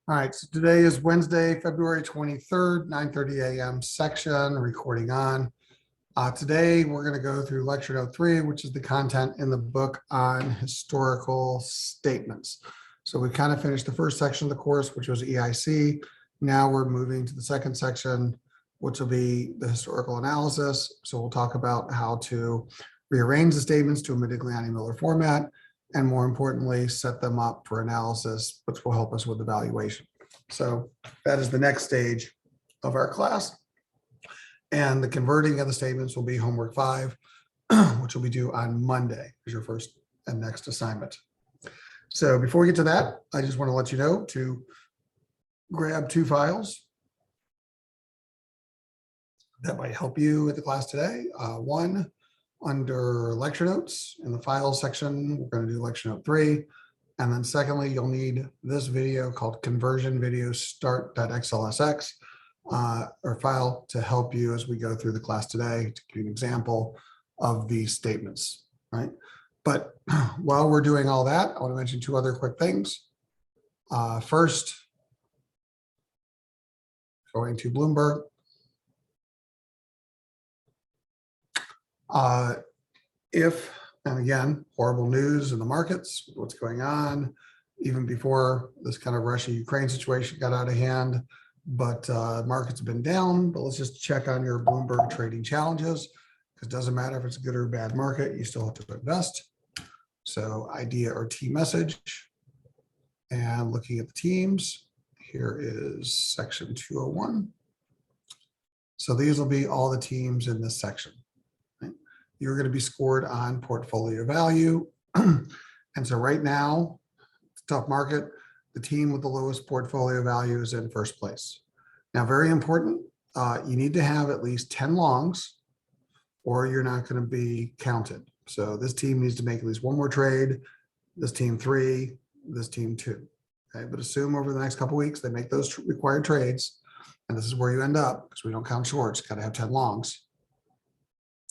All right, so today is Wednesday, February 23rd, 9:30 a.m. section, recording on. Today, we're going to go through lecture note 3, which is the content in the book on historical statements. So we kind of finished the first section of the course, which was EIC. Now we're moving to the second section, which will be the historical analysis. So we'll talk about how to rearrange the statements to a Modigliani-Miller format, and more importantly, set them up for analysis, which will help us with evaluation. So that is the next stage of our class. And the converting of the statements will be homework 5, which will be due on Monday as your first and next assignment. So before we get to that, I just want to let you know to grab 2 files that might help you with the class today. One under lecture notes in the files section, we're going to do lecture note 3. And then secondly, you'll need this video called conversion video start.xlsx or file to help you as we go through the class today to give you an example of these statements, right? But while we're doing all that, I want to mention 2 other quick things. First, going to Bloomberg. And again, horrible news in the markets, what's going on, even before this kind of Russia-Ukraine situation got out of hand, but markets have been down. But let's just check on your Bloomberg trading challenges, because it doesn't matter if it's a good or bad market, you still have to invest. So idea or T message, and looking at the teams, here is section 201. So these will be all the teams in this section. You're going to be scored on portfolio value. And so right now, it's a tough market. The team with the lowest portfolio value is in first place. Now, very important, you need to have at least 10 longs or you're not going to be counted. So this team needs to make at least 1 more trade, this team 3, this team 2. Okay, but assume over the next couple of weeks, they make those required trades. And this is where you end up because we don't count shorts, got to have 10 longs.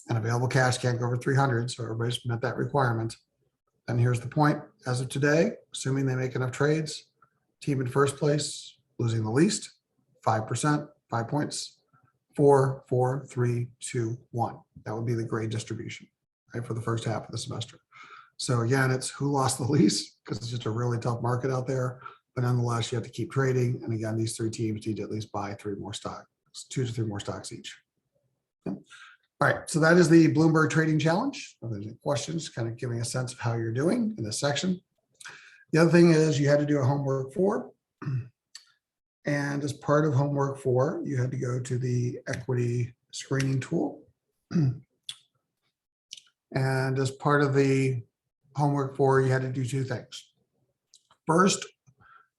And available cash can't go over 300, so everybody's met that requirement. And here's the point. As of today, assuming they make enough trades, team in first place, losing the least, 5%, 5 points, 4, 4, 3, 2, 1. That would be the grade distribution, right, for the first half of the semester. So again, it's who lost the least, because it's just a really tough market out there. But nonetheless, you have to keep trading. And again, these 3 teams need to at least buy 3 more stocks, 2 to 3 more stocks each. Okay. All right, so that is the Bloomberg Trading Challenge. If there's any questions, kind of giving a sense of how you're doing in this section. The other thing is you had to do a homework 4. And as part of homework 4, you had to go to the equity screening tool. And as part of the homework 4, you had to do 2 things. First,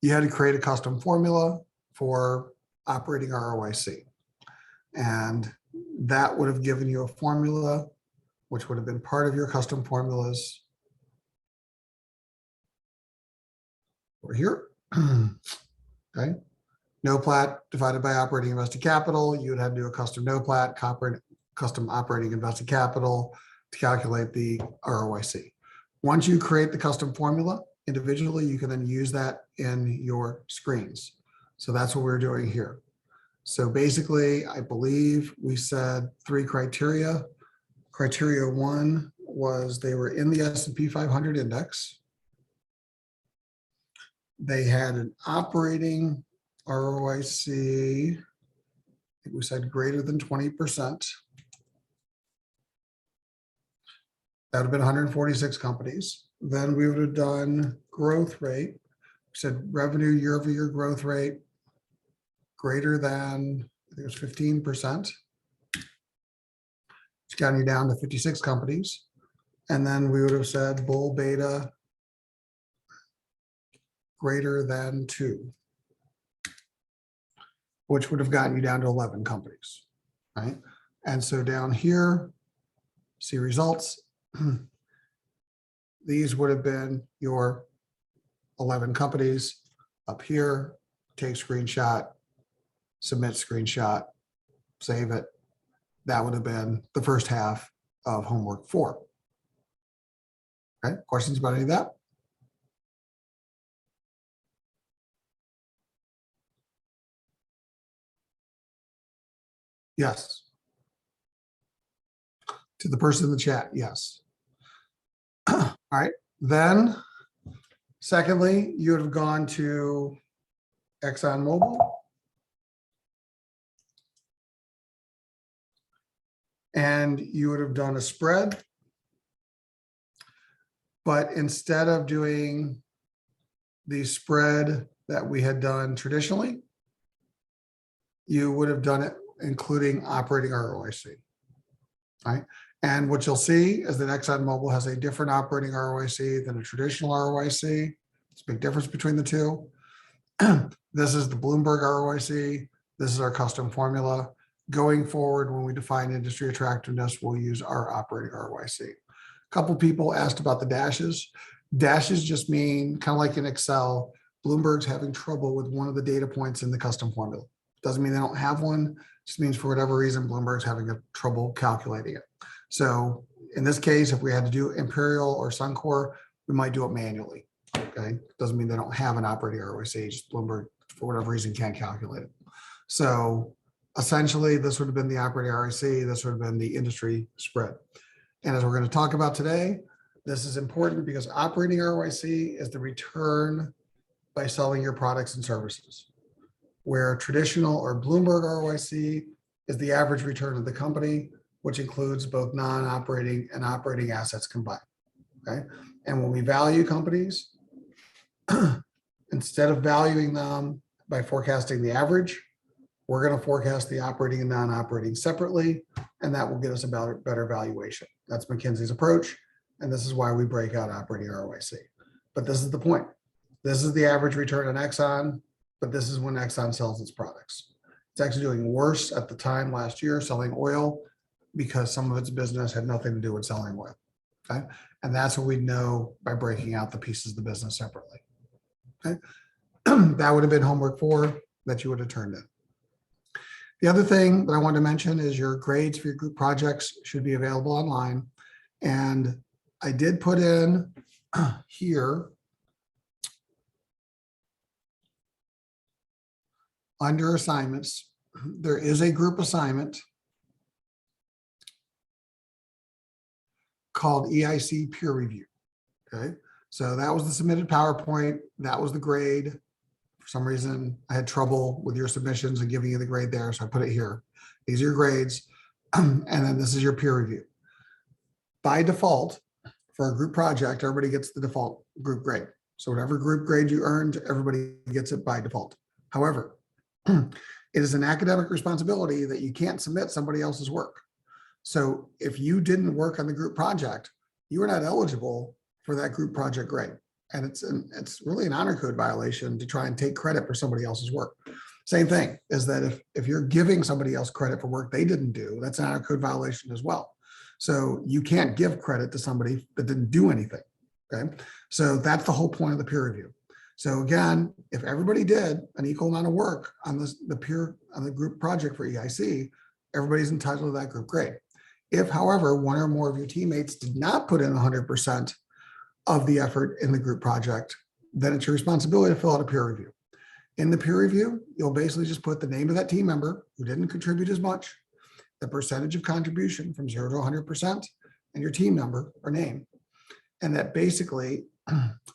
you had to create a custom formula for operating ROIC. And that would have given you a formula, which would have been part of your custom formulas over here. Okay. NOPLAT divided by operating invested capital. You would have to do a custom NOPLAT, custom operating invested capital to calculate the ROIC. Once you create the custom formula individually, you can then use that in your screens. So that's what we're doing here. So basically, I believe we said 3 criteria. Criteria 1 was they were in the S&P 500 index. They had an operating ROIC, I think we said greater than 20%. That would have been 146 companies. Then we would have done growth rate. We said revenue year-over-year growth rate greater than, I think it was 15%. It's gotten you down to 56 companies. And then we would have said bull beta greater than 2, which would have gotten you down to 11 companies, right? And so down here, see results. These would have been your 11 companies. Up here, take screenshot, submit screenshot, save it. That would have been the first half of homework 4. Okay, questions about any of that? Yes. To the person in the chat, yes. All right. Then, secondly, you would have gone to ExxonMobil. And you would have done a spread. But instead of doing the spread that we had done traditionally, you would have done it including operating ROIC. Right? And what you'll see is that ExxonMobil has a different operating ROIC than a traditional ROIC. It's a big difference between the two. This is the Bloomberg ROIC. This is our custom formula. Going forward, when we define industry attractiveness, we'll use our operating ROIC. A couple people asked about the dashes. Dashes just mean, kind of like in Excel, Bloomberg's having trouble with one of the data points in the custom formula. Doesn't mean they don't have one, just means for whatever reason, Bloomberg's having trouble calculating it. So in this case, if we had to do Imperial or Suncor, we might do it manually. Okay, doesn't mean they don't have an operating ROIC, just Bloomberg, for whatever reason, can't calculate it. So essentially, this would have been the operating ROIC, this would have been the industry spread. And as we're going to talk about today, this is important because operating ROIC is the return by selling your products and services, where traditional or Bloomberg ROIC is the average return of the company, which includes both non-operating and operating assets combined. Okay, and when we value companies, instead of valuing them by forecasting the average, we're going to forecast the operating and non-operating separately, and that will get us a better valuation. That's McKinsey's approach, and this is why we break out operating ROIC. But this is the point. This is the average return on Exxon, but this is when Exxon sells its products. It's actually doing worse at the time last year selling oil because some of its business had nothing to do with selling oil. Okay, and that's what we know by breaking out the pieces of the business separately. Okay, that would have been homework 4 that you would have turned in. The other thing that I wanted to mention is your grades for your group projects should be available online. And I did put in here under assignments, there is a group assignment called EIC peer review. Okay, so that was the submitted PowerPoint. That was the grade. For some reason, I had trouble with your submissions and giving you the grade there, so I put it here. These are your grades, and then this is your peer review. By default, for a group project, everybody gets the default group grade. So whatever group grade you earned, everybody gets it by default. However, it is an academic responsibility that you can't submit somebody else's work. So if you didn't work on the group project, you are not eligible for that group project grade. And it's really an honor code violation to try and take credit for somebody else's work. Same thing is that if you're giving somebody else credit for work they didn't do, that's an honor code violation as well. So you can't give credit to somebody that didn't do anything. Okay, so that's the whole point of the peer review. So again, if everybody did an equal amount of work on the group project for EIC, everybody's entitled to that group grade. If, however, one or more of your teammates did not put in 100% of the effort in the group project, then it's your responsibility to fill out a peer review. In the peer review, you'll basically just put the name of that team member who didn't contribute as much, the percentage of contribution from 0 to 100%, and your team number or name. And that basically,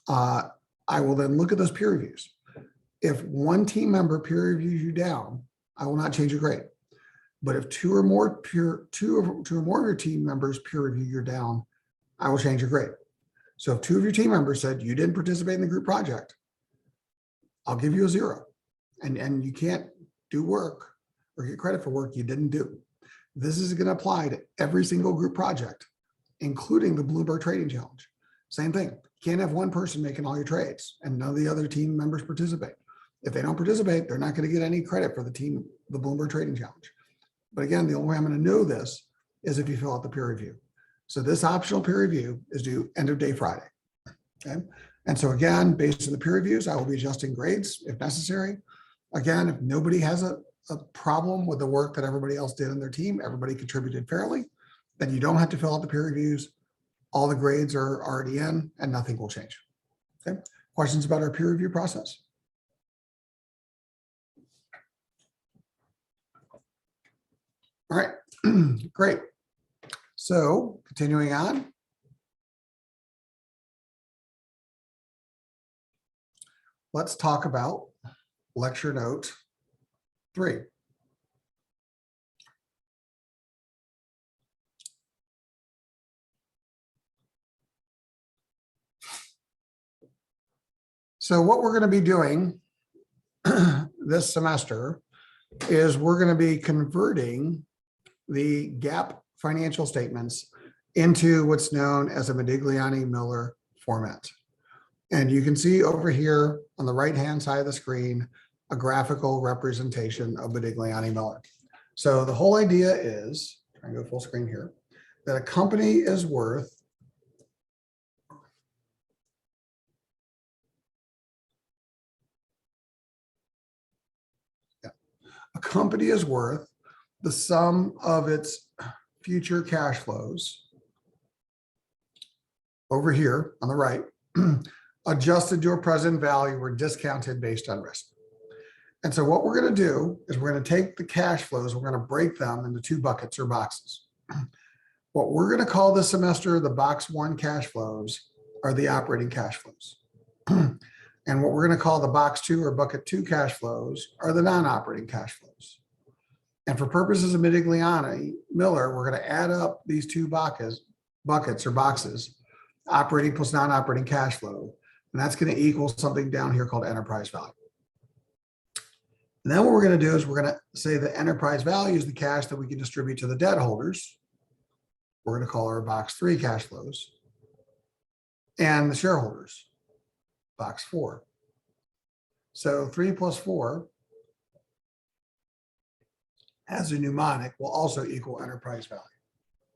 I will then look at those peer reviews. If one team member peer reviews you down, I will not change your grade. But if two or more of your team members peer review you down, I will change your grade. So if 2 of your team members said you didn't participate in the group project, I'll give you a 0. And you can't do work or get credit for work you didn't do. This is going to apply to every single group project, including the Bloomberg Trading Challenge. Same thing. You can't have one person making all your trades and none of the other team members participate. If they don't participate, they're not going to get any credit for the Bloomberg Trading Challenge. But again, the only way I'm going to know this is if you fill out the peer review. So this optional peer review is due end of day Friday. Okay. And so again, based on the peer reviews, I will be adjusting grades if necessary. Again, if nobody has a problem with the work that everybody else did in their team, everybody contributed fairly, then you don't have to fill out the peer reviews. All the grades are already in and nothing will change. Okay. Questions about our peer review process? All right, great. So continuing on. Let's talk about lecture note 3. So what we're going to be doing this semester is we're going to be converting the GAAP financial statements into what's known as a Modigliani-Miller format. And you can see over here on the right-hand side of the screen, a graphical representation of Modigliani-Miller. So the whole idea is, try and go full screen here, that a company is worth the sum of its future cash flows over here on the right, adjusted to a present value or discounted based on risk. And so what we're going to do is we're going to take the cash flows, we're going to break them into 2 buckets or boxes. What we're going to call this semester the box 1 cash flows are the operating cash flows. And what we're going to call the box 2 or bucket 2 cash flows are the non-operating cash flows. And for purposes of Modigliani-Miller, we're going to add up these 2 buckets or boxes, operating plus non-operating cash flow. And that's going to equal something down here called enterprise value. And then what we're going to do is we're going to say the enterprise value is the cash that we can distribute to the debt holders. We're going to call our box 3 cash flows. And the shareholders, box 4. So 3 plus 4 as a mnemonic will also equal enterprise value,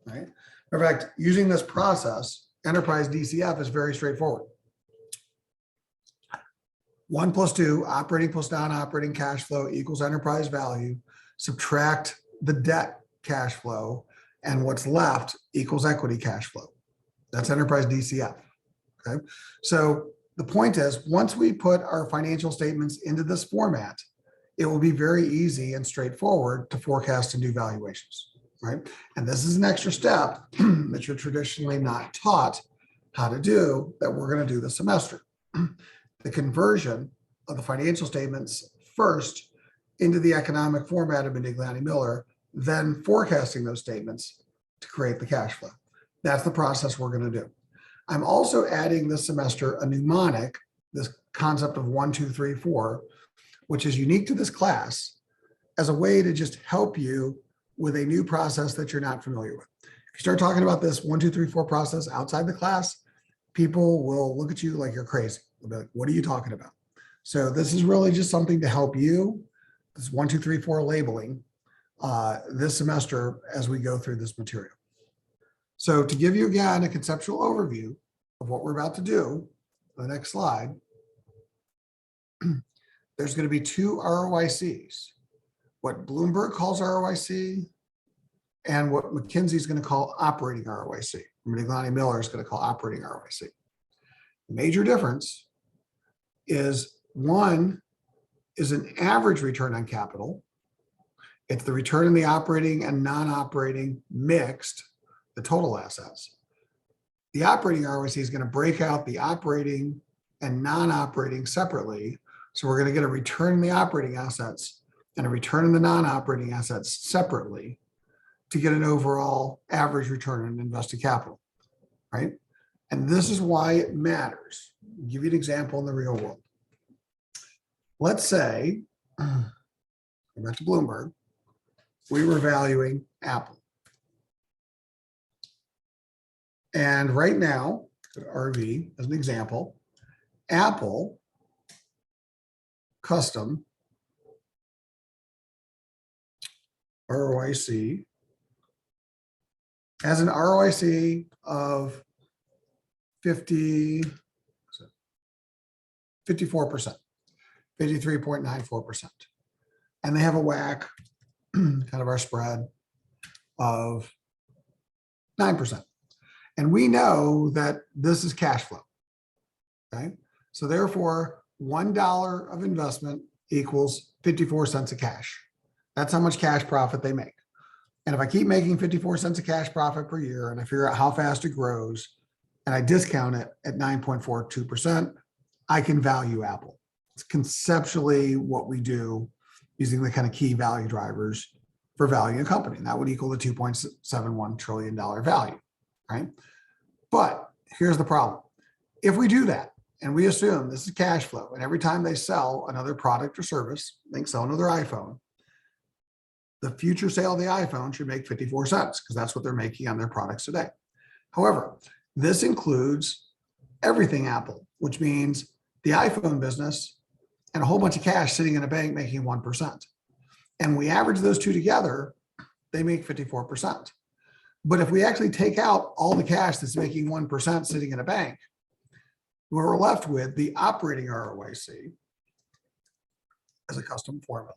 right? In fact, using this process, enterprise DCF is very straightforward. 1 plus 2, operating plus non-operating cash flow equals enterprise value. Subtract the debt cash flow, and what's left equals equity cash flow. That's enterprise DCF, okay? So the point is, once we put our financial statements into this format, it will be very easy and straightforward to forecast and do valuations, right? And this is an extra step that you're traditionally not taught how to do that we're going to do this semester. The conversion of the financial statements first into the economic format of Modigliani-Miller, then forecasting those statements to create the cash flow. That's the process we're going to do. I'm also adding this semester a mnemonic, this concept of 1, 2, 3, 4, which is unique to this class as a way to just help you with a new process that you're not familiar with. If you start talking about this 1, 2, 3, 4 process outside the class, people will look at you like you're crazy. They'll be like, what are you talking about? So this is really just something to help you. This 1, 2, 3, 4 labeling this semester as we go through this material. So to give you again a conceptual overview of what we're about to do, the next slide, there's going to be 2 ROICs, what Bloomberg calls ROIC and what McKinsey is going to call operating ROIC. Modigliani-Miller is going to call operating ROIC. The major difference is one is an average return on capital. It's the return in the operating and non-operating mixed, the total assets. The operating ROIC is going to break out the operating and non-operating separately. So we're going to get a return in the operating assets and a return in the non-operating assets separately to get an overall average return on invested capital, right? And this is why it matters. I'll give you an example in the real world. Let's say, go back to Bloomberg, we were valuing Apple. And right now, RV as an example, Apple custom ROIC has an ROIC of 54%, 53.94%. And they have a WACC, kind of our spread, of 9%. And we know that this is cash flow, okay? So therefore, $1 of investment equals 54 cents of cash. That's how much cash profit they make. And if I keep making 54 cents of cash profit per year and I figure out how fast it grows and I discount it at 9.42%, I can value Apple. It's conceptually what we do using the kind of key value drivers for valuing a company. And that would equal the $2.71 trillion value, right? But here's the problem. If we do that and we assume this is cash flow, and every time they sell another product or service, think sell another iPhone, the future sale of the iPhone should make 54 cents because that's what they're making on their products today. However, this includes everything Apple, which means the iPhone business and a whole bunch of cash sitting in a bank making 1%. And we average those two together, they make 54%. But if we actually take out all the cash that's making 1% sitting in a bank, we're left with the operating ROIC as a custom formula.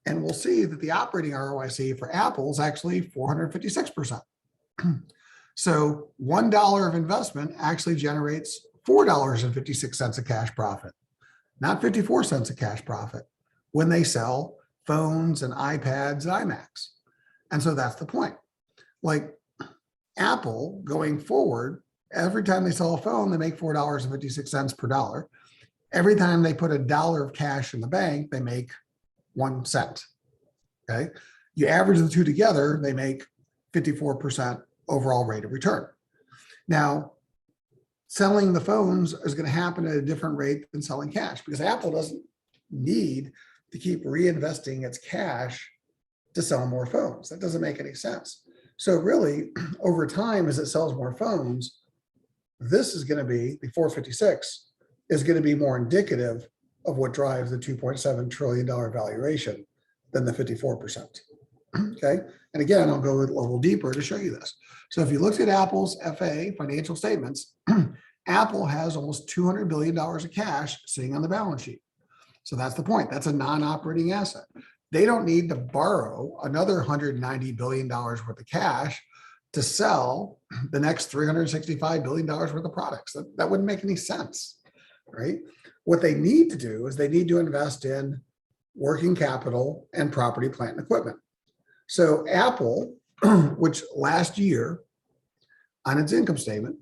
And we'll see that the operating ROIC for Apple is actually 456%. So $1 of investment actually generates $4.56 of cash profit, not 54 cents of cash profit when they sell phones and iPads and iMacs. And so that's the point. Like Apple going forward, every time they sell a phone, they make $4.56 per dollar. Every time they put $1 of cash in the bank, they make 1 cent. Okay. You average the two together, they make 54% overall rate of return. Now, selling the phones is going to happen at a different rate than selling cash because Apple doesn't need to keep reinvesting its cash to sell more phones. That doesn't make any sense. So really, over time, as it sells more phones, this is going to be, the 456 is going to be more indicative of what drives the $2.7 trillion valuation than the 54%. Okay. And again, I'll go a little deeper to show you this. So if you looked at Apple's FA financial statements, Apple has almost $200 billion of cash sitting on the balance sheet. So that's the point. That's a non-operating asset. They don't need to borrow another $190 billion worth of cash to sell the next $365 billion worth of products. That wouldn't make any sense, right? What they need to do is they need to invest in working capital and property, plant, and equipment. So Apple, which last year on its income statement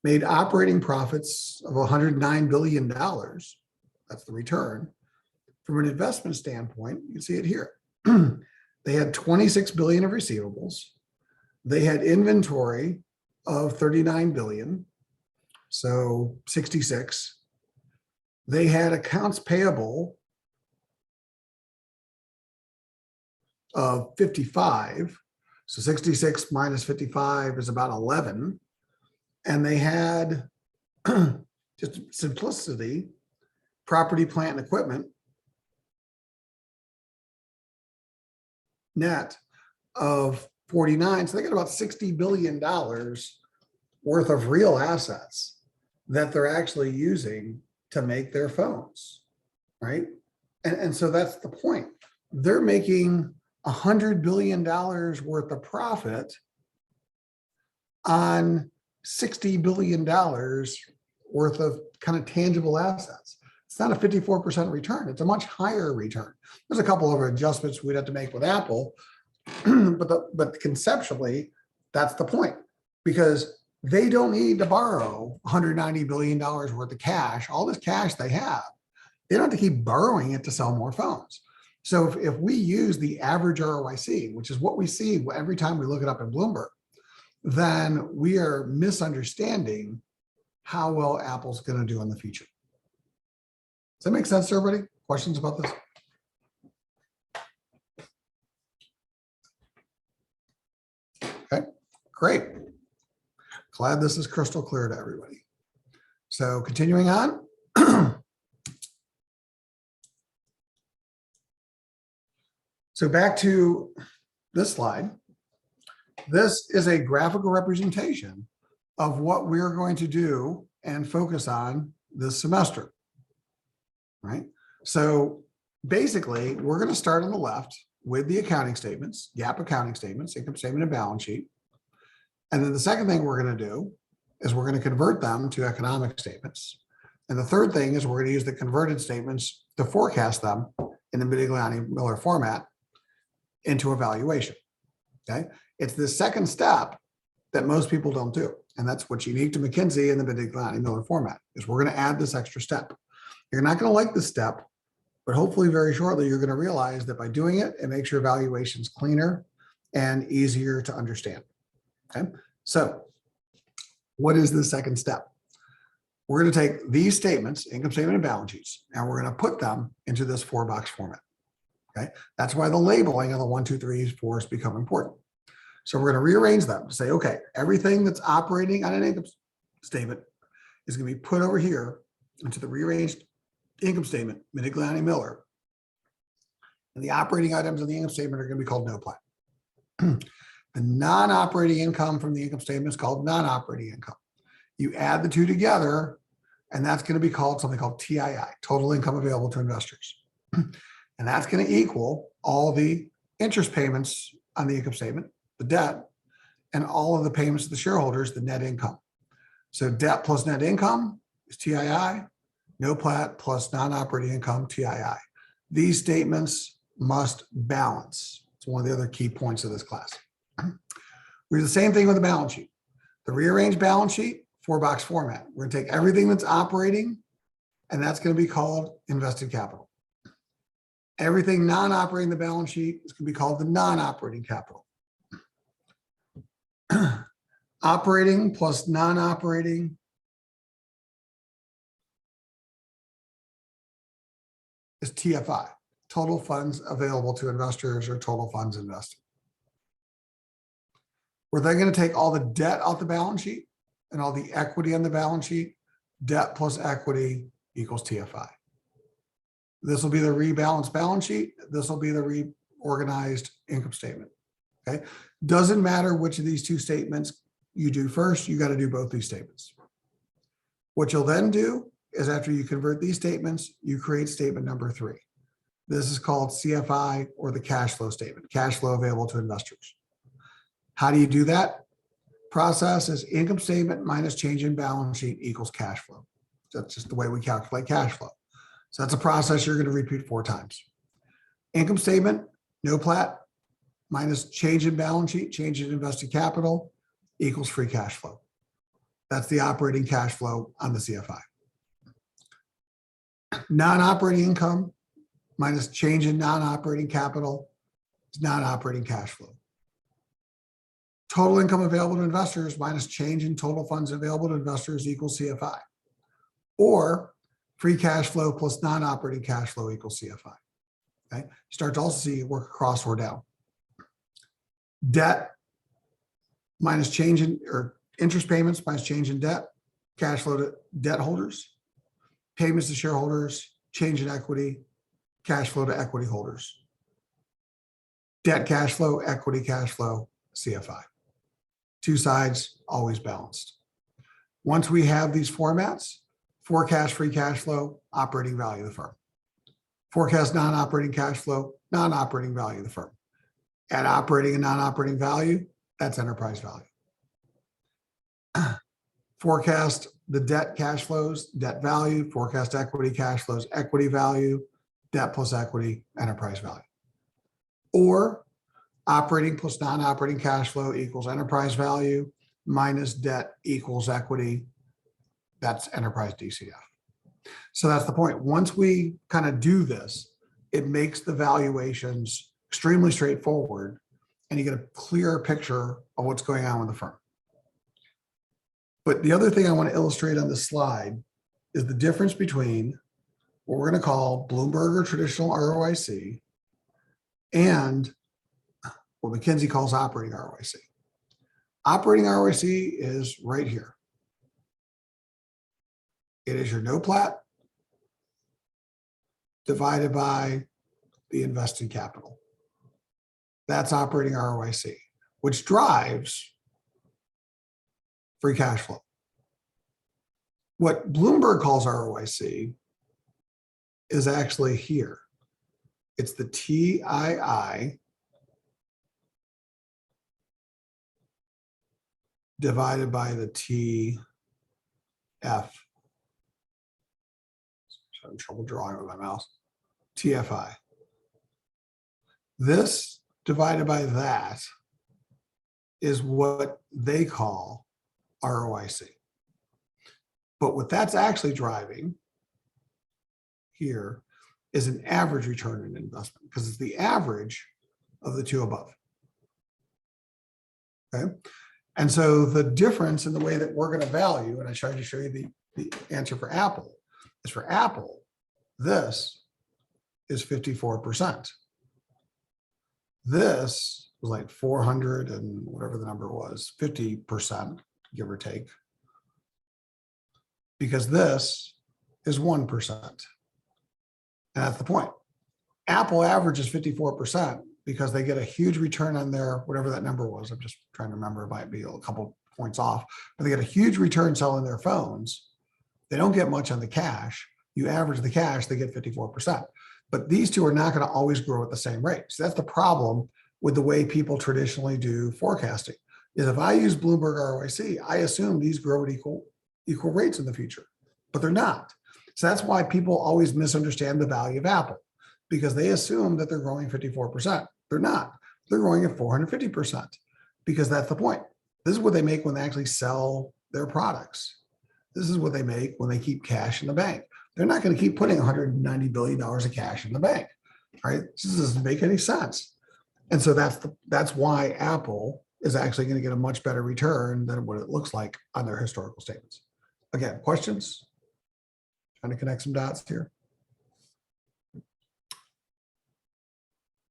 made operating profits of $109 billion, that's the return. From an investment standpoint, you can see it here. They had 26 billion of receivables. They had inventory of 39 billion, so 66. They had accounts payable of 55. So 66 minus 55 is about 11. And they had, just simplicity, property, plant, and equipment net of 49. So they got about $60 billion worth of real assets that they're actually using to make their phones, right? And so that's the point. They're making $100 billion worth of profit on $60 billion worth of kind of tangible assets. It's not a 54% return. It's a much higher return. There's a couple of adjustments we'd have to make with Apple, but conceptually, that's the point, because they don't need to borrow $190 billion worth of cash. All this cash they have, they don't have to keep borrowing it to sell more phones. So if we use the average ROIC, which is what we see every time we look it up in Bloomberg, then we are misunderstanding how well Apple's going to do in the future. Does that make sense to everybody? Questions about this? Okay, great. Glad this is crystal clear to everybody. So continuing on. So back to this slide. This is a graphical representation of what we're going to do and focus on this semester, right? So basically, we're going to start on the left with the accounting statements, GAAP accounting statements, income statement and balance sheet. And then the second thing we're going to do is we're going to convert them to economic statements. And the third thing is we're going to use the converted statements to forecast them in the Modigliani-Miller format into a valuation. Okay. It's the second step that most people don't do. And that's what's unique to McKinsey and the Miller format is we're going to add this extra step. You're not going to like this step, but hopefully very shortly, you're going to realize that by doing it, it makes your valuations cleaner and easier to understand. Okay. So what is the second step? We're going to take these statements, income statement and balance sheets, and we're going to put them into this 4-box format. Okay. That's why the labeling of the 1, 2, 3, 4s become important. So we're going to rearrange them to say, okay, everything that's operating on an income statement is going to be put over here into the rearranged income statement, Miller. And the operating items in the income statement are going to be called no plat. The non-operating income from the income statement is called non-operating income. You add the two together, and that's going to be called something called TII, total income available to investors. And that's going to equal all the interest payments on the income statement, the debt, and all of the payments to the shareholders, the net income. So debt plus net income is TII, no plat plus non-operating income, TII. These statements must balance. It's one of the other key points of this class. We do the same thing with the balance sheet. The rearranged balance sheet, 4-box format. We're going to take everything that's operating, and that's going to be called invested capital. Everything non-operating the balance sheet is going to be called the non-operating capital. Operating plus non-operating is TFI, total funds available to investors or total funds invested. We're then going to take all the debt off the balance sheet and all the equity on the balance sheet. Debt plus equity equals TFI. This will be the rebalanced balance sheet. This will be the reorganized income statement. Okay. Doesn't matter which of these two statements you do first, you got to do both these statements. What you'll then do is after you convert these statements, you create statement number 3. This is called CFI, or the cash flow statement, cash flow available to investors. How do you do that? Process is income statement minus change in balance sheet equals cash flow. That's just the way we calculate cash flow. So that's a process you're going to repeat 4 times. Income statement, no plat, minus change in balance sheet, change in invested capital equals free cash flow. That's the operating cash flow on the CFI. Non-operating income minus change in non-operating capital is non-operating cash flow. Total income available to investors minus change in total funds available to investors equals CFI. Or free cash flow plus non-operating cash flow equals CFI. Okay, start to also see work across or down. Debt minus change in, or interest payments minus change in debt, cash flow to debt holders, payments to shareholders, change in equity, cash flow to equity holders. Debt cash flow, equity cash flow, CFI. 2 sides, always balanced. Once we have these formats, forecast free cash flow, operating value of the firm. Forecast non-operating cash flow, non-operating value of the firm. Add operating and non-operating value, that's enterprise value. Forecast the debt cash flows, debt value. Forecast equity cash flows, equity value. Debt plus equity, enterprise value. Or operating plus non-operating cash flow equals enterprise value minus debt equals equity. That's enterprise DCF. So that's the point. Once we kind of do this, it makes the valuations extremely straightforward, and you get a clear picture of what's going on with the firm. But the other thing I want to illustrate on this slide is the difference between what we're going to call Bloomberg or traditional ROIC and what McKinsey calls operating ROIC. Operating ROIC is right here. It is your no plat divided by the invested capital. That's operating ROIC, which drives free cash flow. What Bloomberg calls ROIC is actually here. It's the TII divided by the TF. I'm having trouble drawing with my mouse. TFI. This divided by that is what they call ROIC. But what that's actually driving here is an average return on investment, because it's the average of the two above. Okay. And so the difference in the way that we're going to value, and I tried to show you the answer for Apple, is for Apple, this is 54%. This was like 400 and whatever the number was, 50%, give or take, because this is 1%. And that's the point. Apple averages 54% because they get a huge return on their, whatever that number was. I'm just trying to remember, it might be a couple points off, but they get a huge return selling their phones. They don't get much on the cash. You average the cash, they get 54%. But these two are not going to always grow at the same rate. So that's the problem with the way people traditionally do forecasting, is if I use Bloomberg ROIC, I assume these grow at equal rates in the future, but they're not. So that's why people always misunderstand the value of Apple, because they assume that they're growing 54%. They're not. They're growing at 450%, because that's the point. This is what they make when they actually sell their products. This is what they make when they keep cash in the bank. They're not going to keep putting $190 billion of cash in the bank, right? This doesn't make any sense. And so that's why Apple is actually going to get a much better return than what it looks like on their historical statements. Again, questions? Trying to connect some dots here.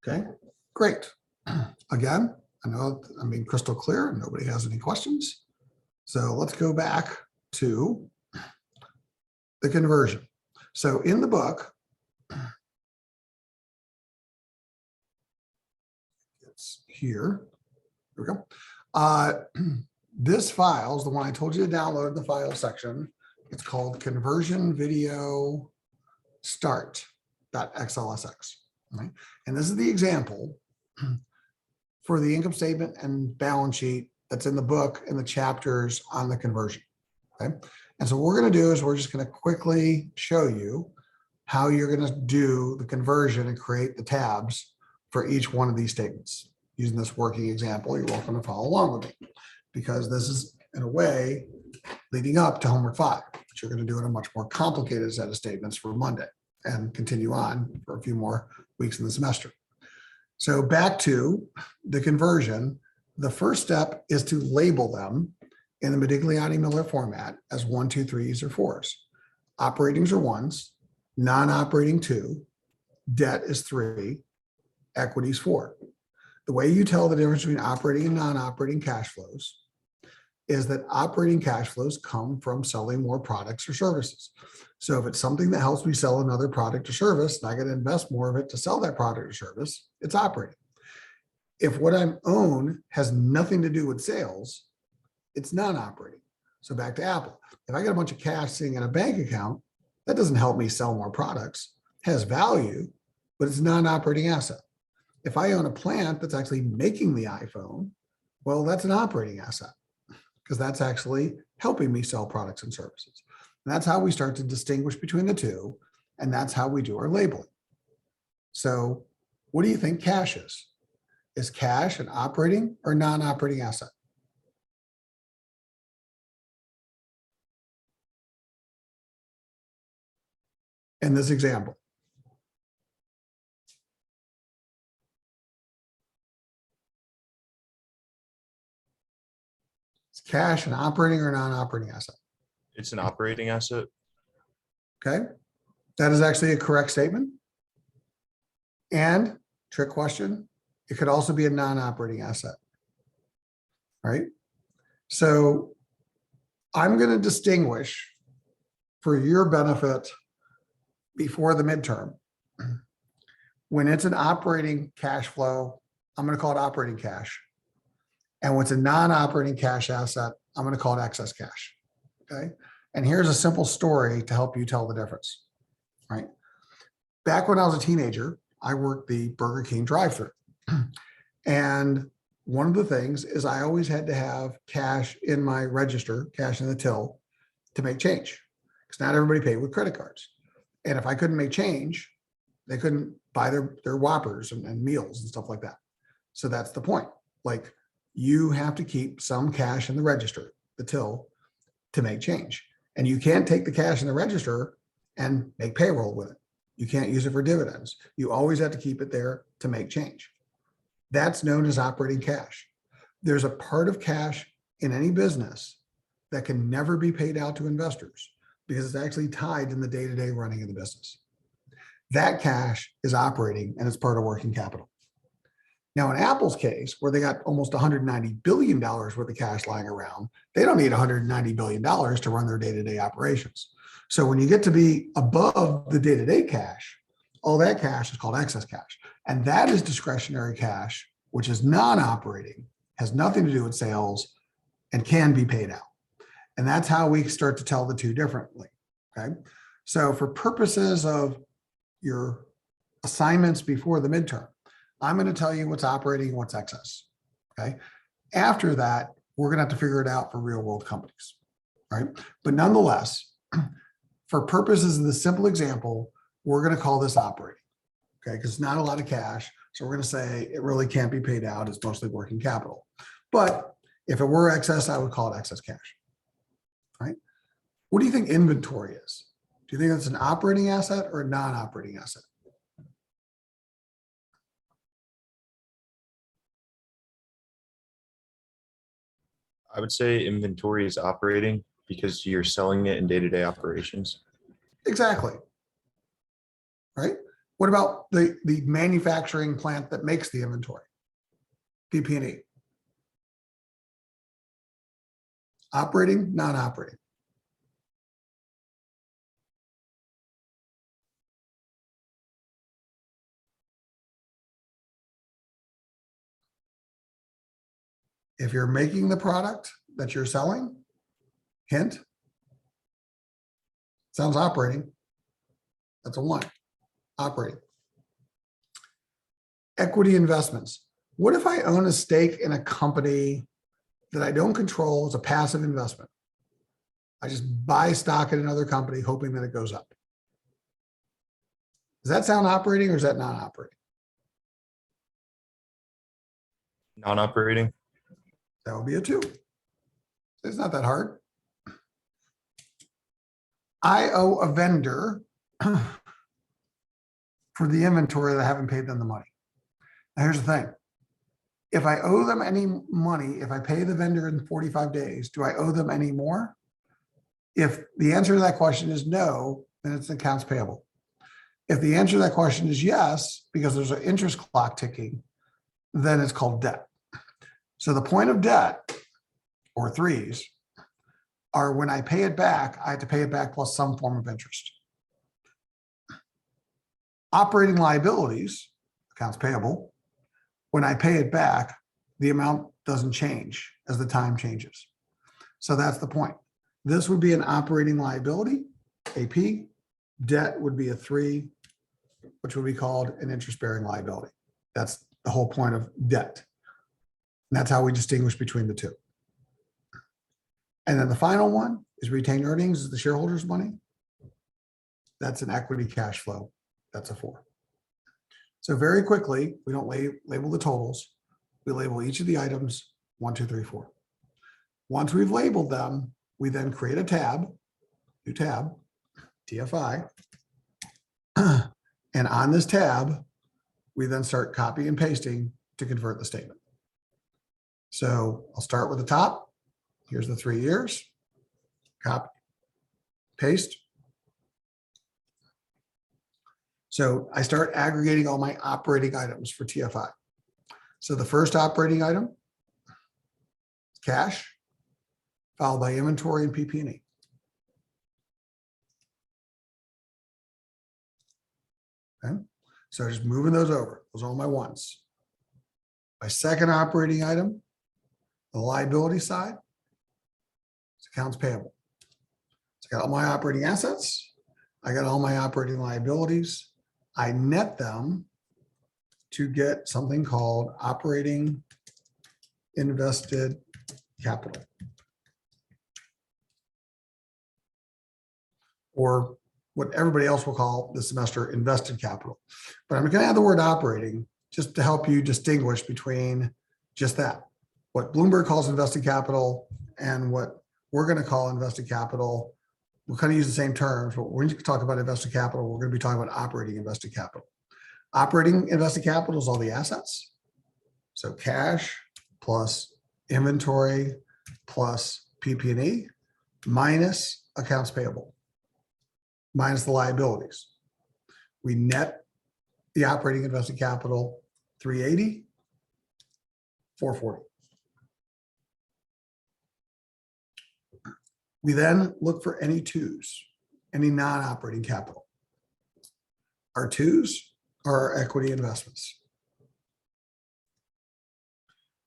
Okay, great. Again, I know I'm being crystal clear and nobody has any questions. So let's go back to the conversion. So in the book, it's here. There we go. This file is the one I told you to download in the file section. It's called conversion video start.xlsx. Right? And this is the example for the income statement and balance sheet that's in the book and the chapters on the conversion. Okay. And so what we're going to do is we're just going to quickly show you how you're going to do the conversion and create the tabs for each one of these statements. Using this working example, you're welcome to follow along with me, because this is in a way leading up to homework 5, which you're going to do in a much more complicated set of statements for Monday and continue on for a few more weeks in the semester. So back to the conversion, the first step is to label them in the Modigliani-Miller format as 1, 2, 3s, or 4s. Operatings are 1s, non-operating 2, debt is 3, equity is 4. The way you tell the difference between operating and non-operating cash flows is that operating cash flows come from selling more products or services. So if it's something that helps me sell another product or service, and I got to invest more of it to sell that product or service, it's operating. If what I own has nothing to do with sales, it's non-operating. So back to Apple. If I got a bunch of cash sitting in a bank account, that doesn't help me sell more products. It has value, but it's a non-operating asset. If I own a plant that's actually making the iPhone, well, that's an operating asset, because that's actually helping me sell products and services. And that's how we start to distinguish between the two, and that's how we do our labeling. So what do you think cash is? Is cash an operating or non-operating asset? In this example. Is cash an operating or non-operating asset? It's an operating asset. Okay, that is actually a correct statement. And trick question, it could also be a non-operating asset. All right, so I'm going to distinguish for your benefit before the midterm. When it's an operating cash flow, I'm going to call it operating cash. And when it's a non-operating cash asset, I'm going to call it excess cash. Okay. And here's a simple story to help you tell the difference. Right. Back when I was a teenager, I worked the Burger King drive-thru. And one of the things is I always had to have cash in my register, cash in the till, to make change, because not everybody paid with credit cards. And if I couldn't make change, they couldn't buy their Whoppers and meals and stuff like that. So that's the point. Like, you have to keep some cash in the register, the till, to make change. And you can't take the cash in the register and make payroll with it. You can't use it for dividends. You always have to keep it there to make change. That's known as operating cash. There's a part of cash in any business that can never be paid out to investors because it's actually tied in the day-to-day running of the business. That cash is operating and it's part of working capital. Now, in Apple's case, where they got almost $190 billion worth of cash lying around, they don't need $190 billion to run their day-to-day operations. So when you get to be above the day-to-day cash, all that cash is called excess cash. And that is discretionary cash, which is non-operating, has nothing to do with sales, and can be paid out. And that's how we start to tell the two differently, okay? So for purposes of your assignments before the midterm, I'm going to tell you what's operating and what's excess, okay? After that, we're going to have to figure it out for real world companies, right? But nonetheless, for purposes of the simple example, we're going to call this operating, okay? Because it's not a lot of cash. So we're going to say it really can't be paid out. It's mostly working capital. But if it were excess, I would call it excess cash, right? What do you think inventory is? Do you think it's an operating asset or a non-operating asset? I would say inventory is operating because you're selling it in day-to-day operations. Exactly. Right? What about the manufacturing plant that makes the inventory? PP&E. Operating, non-operating. If you're making the product that you're selling, hint, sounds operating. That's a one, operating. Equity investments. What if I own a stake in a company that I don't control as a passive investment? I just buy stock in another company hoping that it goes up. Does that sound operating or is that non-operating? Non-operating. That would be a two. It's not that hard. I owe a vendor for the inventory that I haven't paid them the money. Now, here's the thing. If I owe them any money, if I pay the vendor in 45 days, do I owe them any more? If the answer to that question is no, then it's accounts payable. If the answer to that question is yes, because there's an interest clock ticking, then it's called debt. So the point of debt, or threes, are when I pay it back, I have to pay it back plus some form of interest. Operating liabilities, accounts payable, when I pay it back, the amount doesn't change as the time changes. So that's the point. This would be an operating liability, AP. Debt would be a three, which would be called an interest-bearing liability. That's the whole point of debt. And that's how we distinguish between the two. And then the final one is retained earnings, is the shareholders' money. That's an equity cash flow. That's a four. So very quickly, we don't label the totals. We label each of the items 1, 2, 3, 4. Once we've labeled them, we then create a tab, new tab, TFI. And on this tab, we then start copy and pasting to convert the statement. So I'll start with the top. Here's the 3 years. Copy, paste. So I start aggregating all my operating items for TFI. So the first operating item, cash, followed by inventory and PP&E. Okay, so just moving those over. Those are all my ones. My second operating item, the liability side, it's accounts payable. So I got all my operating assets. I got all my operating liabilities. I net them to get something called operating invested capital, or what everybody else will call this semester invested capital. But I'm going to add the word operating just to help you distinguish between just that. what Bloomberg calls invested capital and what we're going to call invested capital, we'll kind of use the same terms, but when you talk about invested capital, we're going to be talking about operating invested capital. Operating invested capital is all the assets. So cash plus inventory plus PP&E minus accounts payable, minus the liabilities. We net the operating invested capital 380, 440. We then look for any twos, any non-operating capital. Our twos are our equity investments.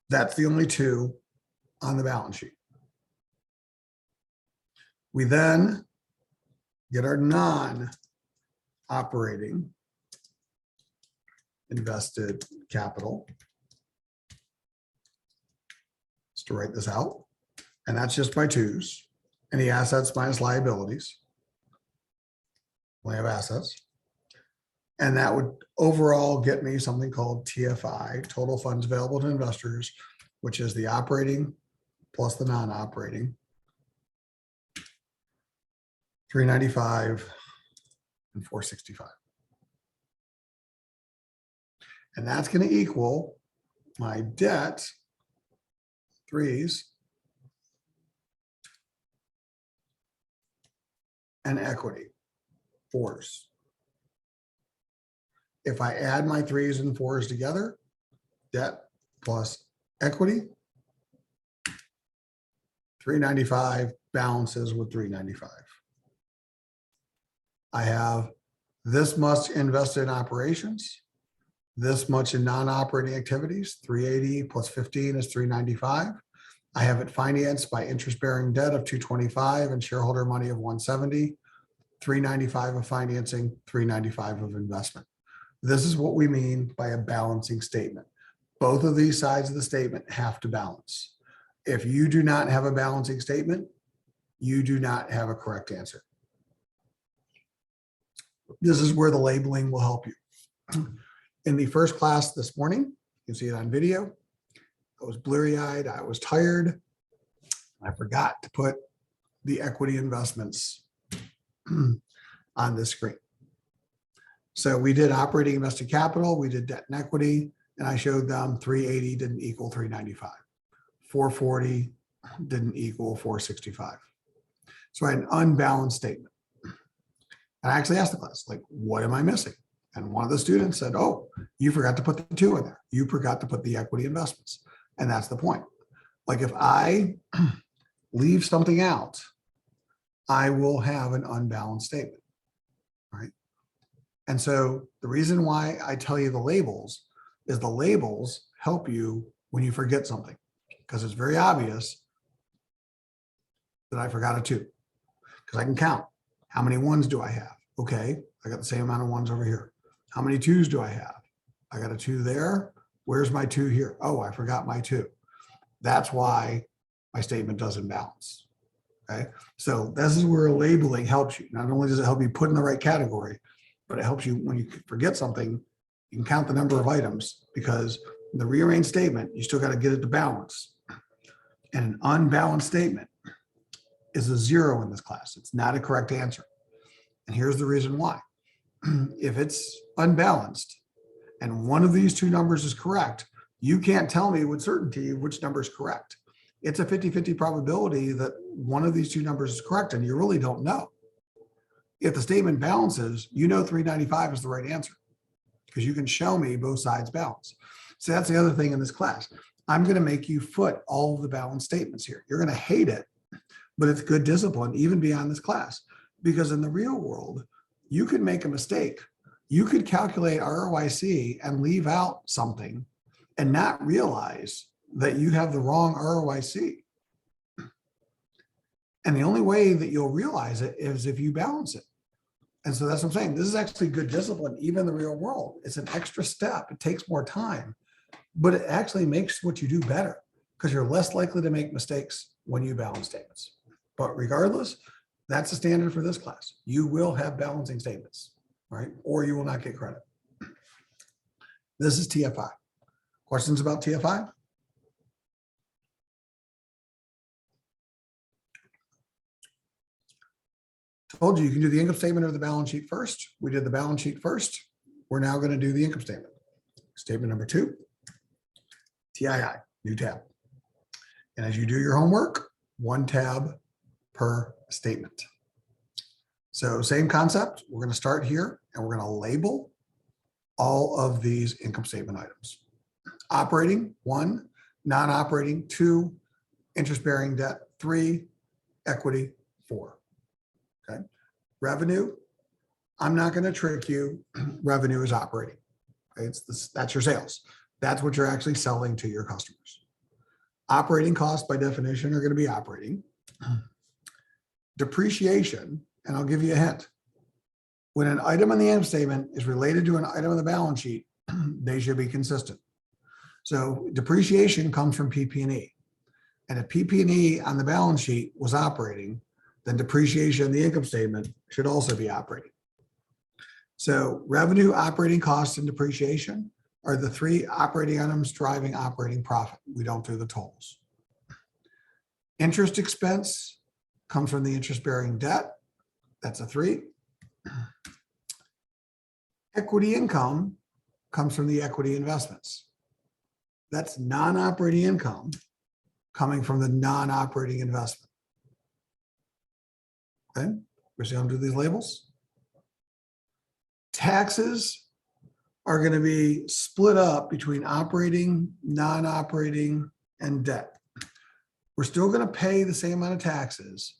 That's the only two on the balance sheet. We then get our non-operating invested capital. Just to write this out, and that's just by twos. Any assets minus liabilities. We have assets. And that would overall get me something called TFI, total funds available to investors, which is the operating plus the non-operating. 395 and 465. And that's going to equal my debt, threes, and equity, fours. If I add my threes and fours together, debt plus equity, 395 balances with 395. I have this much invested in operations, this much in non-operating activities, 380 plus 15 is 395. I have it financed by interest-bearing debt of 225 and shareholder money of 170, 395 of financing, 395 of investment. This is what we mean by a balancing statement. Both of these sides of the statement have to balance. If you do not have a balancing statement, you do not have a correct answer. This is where the labeling will help you. In the first class this morning, you can see it on video. I was bleary-eyed, I was tired. I forgot to put the equity investments on this screen. So we did operating invested capital, we did debt and equity, and I showed them 380 didn't equal 395. 440 didn't equal 465. So I had an unbalanced statement. And I actually asked the class, like, what am I missing? And one of the students said, oh, you forgot to put the two in there. You forgot to put the equity investments. And that's the point. Like if I leave something out, I will have an unbalanced statement, right? And so the reason why I tell you the labels is the labels help you when you forget something, because it's very obvious that I forgot a two, because I can count. How many ones do I have? Okay, I got the same amount of ones over here. How many twos do I have? I got a two there. Where's my two here? Oh, I forgot my two. That's why my statement doesn't balance. Okay, so this is where labeling helps you. Not only does it help you put in the right category, but it helps you when you forget something, you can count the number of items, because the rearranged statement, you still got to get it to balance. And an unbalanced statement is a zero in this class. It's not a correct answer. And here's the reason why. If it's unbalanced and one of these two numbers is correct, you can't tell me with certainty which number is correct. It's a 50-50 probability that one of these two numbers is correct, and you really don't know. If the statement balances, you know 395 is the right answer because you can show me both sides balance. So that's the other thing in this class. I'm going to make you foot all of the balanced statements here. You're going to hate it, but it's good discipline even beyond this class, because in the real world, you could make a mistake. You could calculate ROIC and leave out something and not realize that you have the wrong ROIC. And the only way that you'll realize it is if you balance it. And so that's what I'm saying. This is actually good discipline, even in the real world. It's an extra step. It takes more time, but it actually makes what you do better because you're less likely to make mistakes when you balance statements. But regardless, that's the standard for this class. You will have balancing statements, right? Or you will not get credit. This is TFI. Questions about TFI? Told you can do the income statement or the balance sheet first. We did the balance sheet first. We're now going to do the income statement. Statement number 2, TII, new tab. And as you do your homework, 1 tab per statement. So same concept. We're going to start here and we're going to label all of these income statement items. Operating, 1, non-operating, 2, interest-bearing debt, 3, equity, 4. Okay. Revenue, I'm not going to trick you. Revenue is operating. Okay? That's your sales. That's what you're actually selling to your customers. Operating costs by definition are going to be operating. Depreciation, and I'll give you a hint. When an item in the income statement is related to an item in the balance sheet, they should be consistent. So depreciation comes from PP&E. And if PP&E on the balance sheet was operating, then depreciation in the income statement should also be operating. So revenue, operating costs, and depreciation are the 3 operating items driving operating profit. We don't do the totals. Interest expense comes from the interest-bearing debt. That's a 3. Equity income comes from the equity investments. That's non-operating income coming from the non-operating investment. Okay, we're going to do these labels. Taxes are going to be split up between operating, non-operating, and debt. We're still going to pay the same amount of taxes,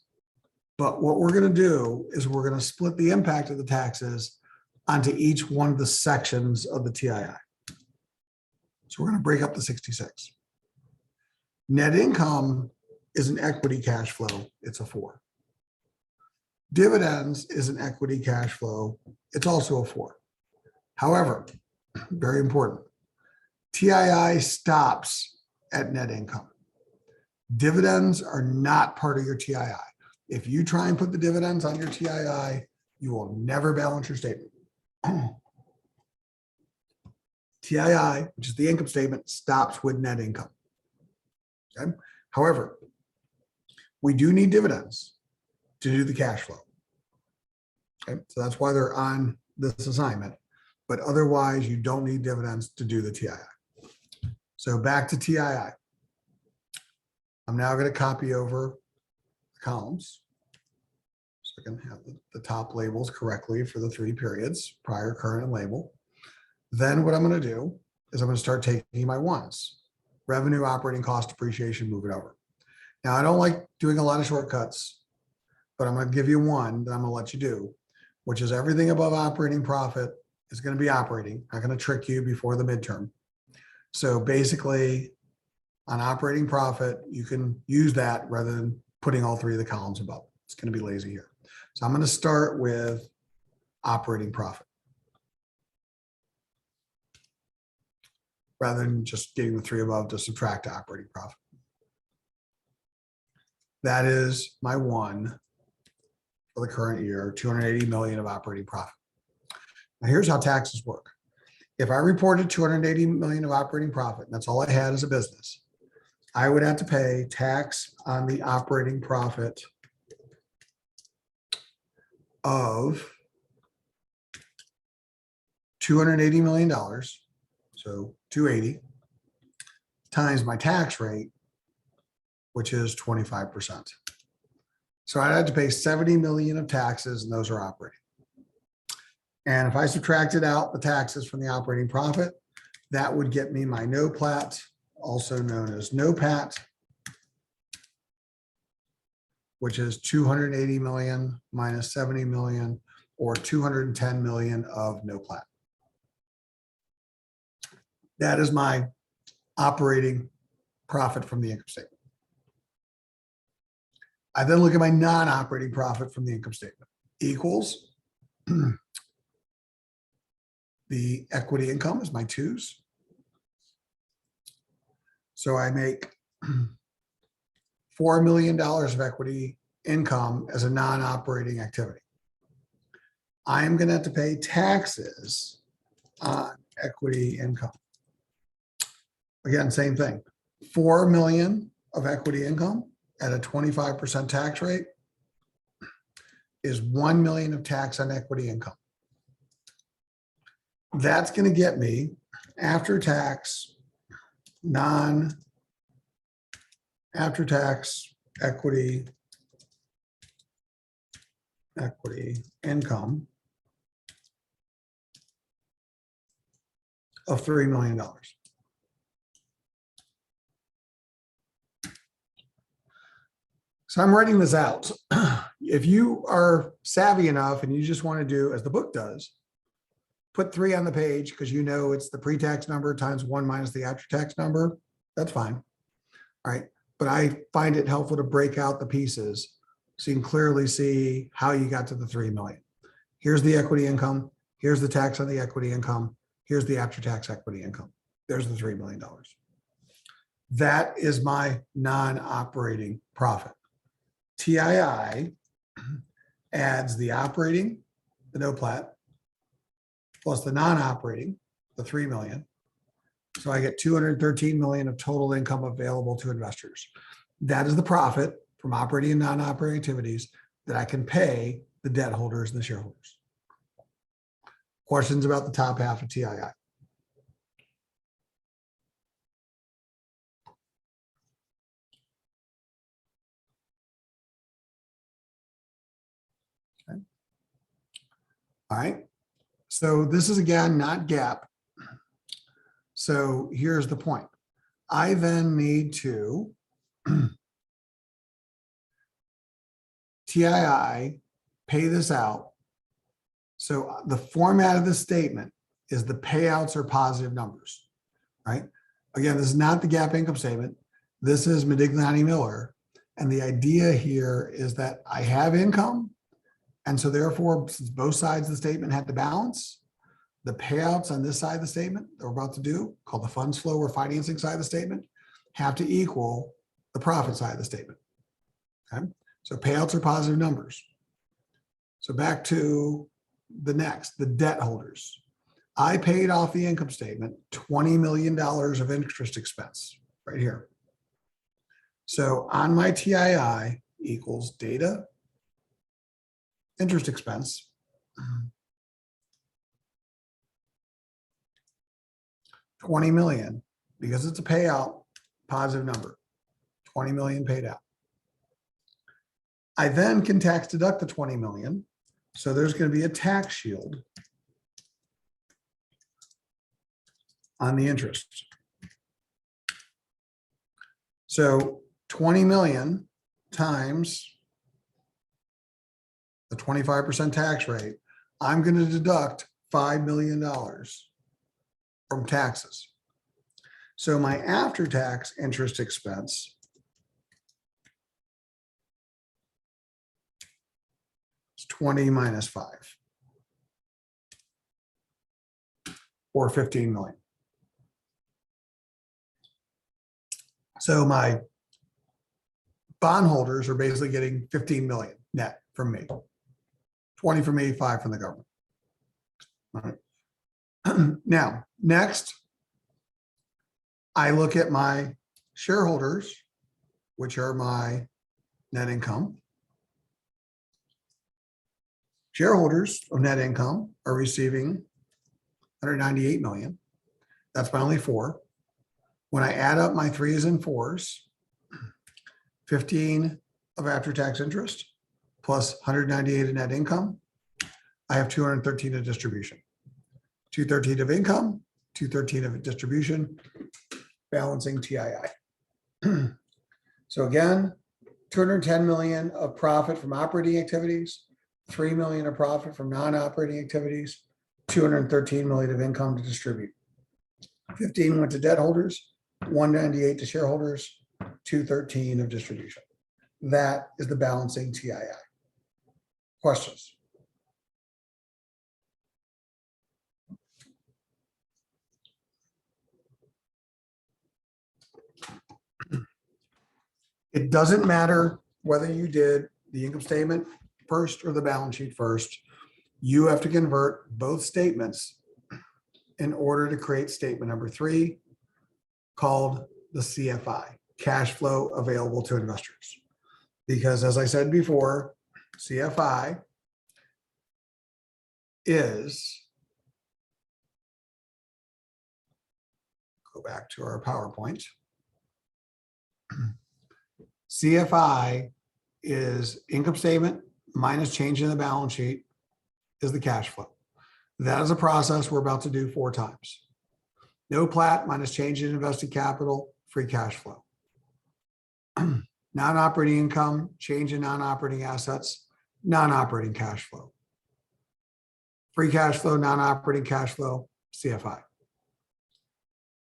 but what we're going to do is we're going to split the impact of the taxes onto each one of the sections of the TII. So we're going to break up the 66. Net income is an equity cash flow. It's a 4. Dividends is an equity cash flow. It's also a 4. However, very important, TII stops at net income. Dividends are not part of your TII. If you try and put the dividends on your TII, you will never balance your statement. TII, which is the income statement, stops with net income. Okay? However, we do need dividends to do the cash flow. Okay? So that's why they're on this assignment. But otherwise, you don't need dividends to do the TII. So back to TII. I'm now going to copy over the columns so I can have the top labels correctly for the 3 periods, prior, current, and label. Then what I'm going to do is I'm going to start taking my 1s. Revenue, operating cost, depreciation, move it over. Now, I don't like doing a lot of shortcuts, but I'm going to give you one that I'm going to let you do, which is everything above operating profit is going to be operating. I'm not going to trick you before the midterm. So basically, on operating profit, you can use that rather than putting all 3 of the columns above. It's going to be lazy here. So I'm going to start with operating profit, rather than just getting the 3 above to subtract operating profit. That is my 1 for the current year, 280 million of operating profit. Now here's how taxes work. If I reported 280 million of operating profit, and that's all I had as a business, I would have to pay tax on the operating profit of $280 million. So 280 times my tax rate, which is 25%. So I had to pay 70 million of taxes, and those are operating. And if I subtracted out the taxes from the operating profit, that would get me my NOPLAT, also known as NOPAT, which is 280 million minus 70 million, or 210 million of NOPLAT. That is my operating profit from the income statement. I then look at my non-operating profit from the income statement, equals the equity income is my 2s. So I make $4 million of equity income as a non-operating activity. I am going to have to pay taxes on equity income. Again, same thing. 4 million of equity income at a 25% tax rate is 1 million of tax on equity income. That's going to get me after tax, after tax equity income of $3 million. So I'm writing this out. If you are savvy enough and you just want to do as the book does, put 3 on the page because you know it's the pre-tax number times 1 minus the after-tax number, that's fine. All right. But I find it helpful to break out the pieces so you can clearly see how you got to the 3 million. Here's the equity income. Here's the tax on the equity income. Here's the after-tax equity income. There's the $3 million. That is my non-operating profit. TII adds the operating, the no plat, plus the non-operating, the 3 million. So I get 213 million of total income available to investors. That is the profit from operating and non-operating activities that I can pay the debt holders and the shareholders. Questions about the top half of TII? Okay. All right. So this is again not GAAP. So here's the point. I then need to TII pay this out. So the format of the statement is the payouts are positive numbers, right? Again, this is not the GAAP income statement. This is Modigliani Miller. And the idea here is that I have income. And so therefore, since both sides of the statement had to balance, the payouts on this side of the statement that we're about to do, called the funds flow or financing side of the statement, have to equal the profit side of the statement. Okay. So payouts are positive numbers. So back to the next, the debt holders. I paid off the income statement, $20 million of interest expense right here. So on my TII equals data, interest expense, $20 million, because it's a payout, positive number, 20 million paid out. I then can tax deduct the 20 million. So there's going to be a tax shield on the interest. So 20 million times the 25% tax rate, I'm going to deduct $5 million from taxes. So my after-tax interest expense is 20 minus 5, or 15 million. So my bondholders are basically getting 15 million net from me, 20 from me, 5 from the government. All right. Now, next, I look at my shareholders, which are my net income. Shareholders of net income are receiving 198 million. That's my only 4. When I add up my 3s and 4s, 15 of after-tax interest plus 198 of net income, I have 213 of distribution. 213 of income, 213 of distribution, balancing TII. So again, 210 million of profit from operating activities, 3 million of profit from non-operating activities, 213 million of income to distribute. 15 went to debt holders, 198 to shareholders, 213 of distribution. That is the balancing TII. Questions? It doesn't matter whether you did the income statement first or the balance sheet first. You have to convert both statements in order to create statement number 3, called the CFI, cash flow available to investors. Because as I said before, CFI is, go back to our PowerPoint. CFI is income statement minus change in the balance sheet is the cash flow. That is a process we're about to do 4 times. No plat minus change in invested capital, free cash flow. Non-operating income, change in non-operating assets, non-operating cash flow. Free cash flow, non-operating cash flow, CFI.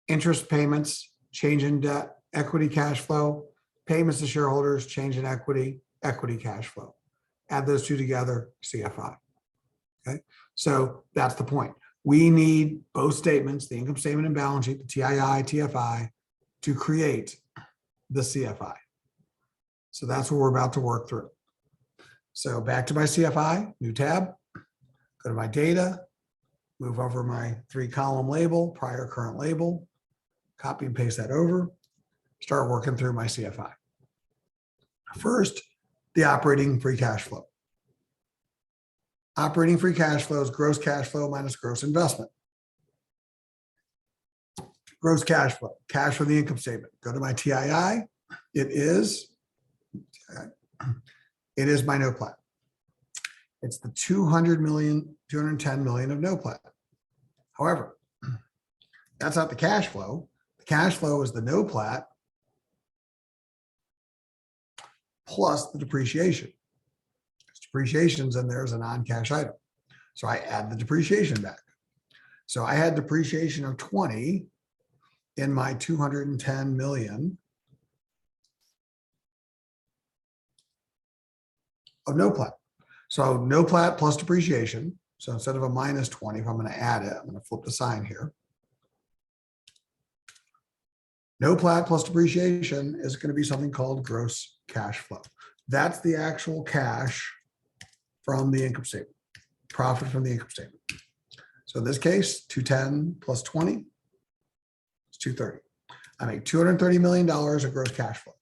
Interest payments, change in debt, equity cash flow, payments to shareholders, change in equity, equity cash flow. Add those 2 together, CFI. Okay, so that's the point. We need both statements, the income statement and balance sheet, the TII, TFI, to create the CFI. So that's what we're about to work through. So back to my CFI, new tab, go to my data, move over my 3-column label, prior current label, copy and paste that over, start working through my CFI. First, the operating free cash flow. Operating free cash flow is gross cash flow minus gross investment. Gross cash flow, cash from the income statement. Go to my TII. It is my no plat. It's the 210 million of no plat. However, that's not the cash flow. The cash flow is the no plat plus the depreciation. Depreciation's in there as a non-cash item. So I add the depreciation back. So I had depreciation of 20 in my 210 million of no plat. So no plat plus depreciation. So instead of a minus 20, if I'm going to add it, I'm going to flip the sign here. No plat plus depreciation is going to be something called gross cash flow. That's the actual cash from the income statement, profit from the income statement. So in this case, 210 plus 20 is 230. I make $230 million of gross cash flow.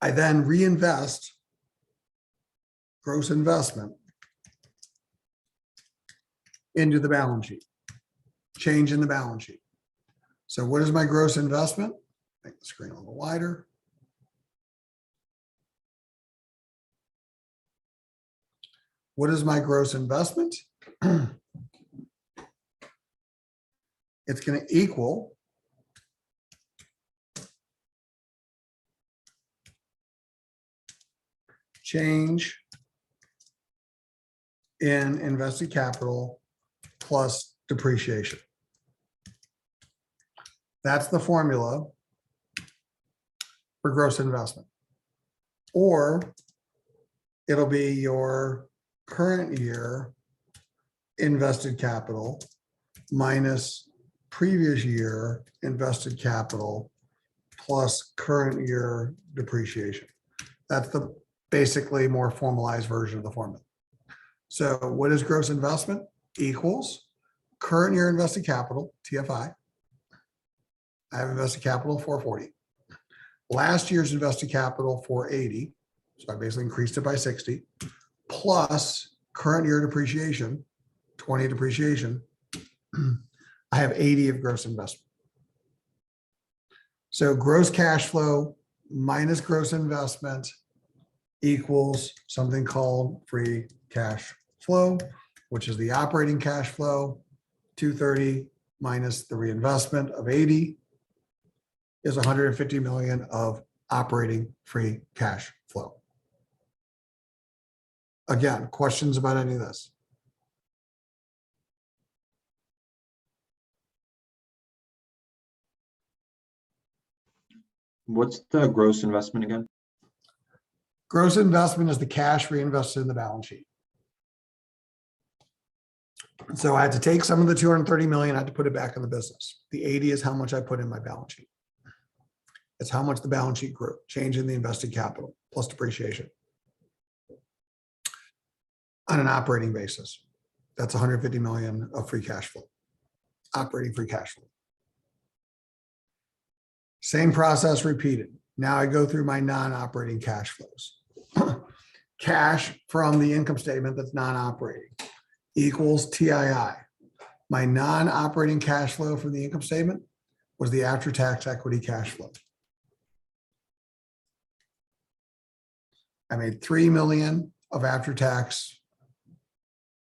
I then reinvest gross investment into the balance sheet, change in the balance sheet. So what is my gross investment? Make the screen a little wider. What is my gross investment? It's going to equal change in invested capital plus depreciation. That's the formula for gross investment. Or it'll be your current year invested capital minus previous year invested capital plus current year depreciation. That's the basically more formalized version of the formula. So what is gross investment? Equals current year invested capital, TFI. I have invested capital 440. Last year's invested capital 480. So I basically increased it by 60 plus current year depreciation, 20 depreciation. I have 80 of gross investment. So gross cash flow minus gross investment equals something called free cash flow, which is the operating cash flow. 230 minus the reinvestment of 80 is 150 million of operating free cash flow. Again, questions about any of this? What's the gross investment again? Gross investment is the cash reinvested in the balance sheet. So I had to take some of the 230 million, I had to put it back in the business. The 80 is how much I put in my balance sheet. It's how much the balance sheet grew, change in the invested capital plus depreciation. On an operating basis, that's 150 million of free cash flow, operating free cash flow. Same process repeated. Now I go through my non-operating cash flows. cash from the income statement that's non-operating equals TII. My non-operating cash flow from the income statement was the after-tax equity cash flow. I made 3 million of after-tax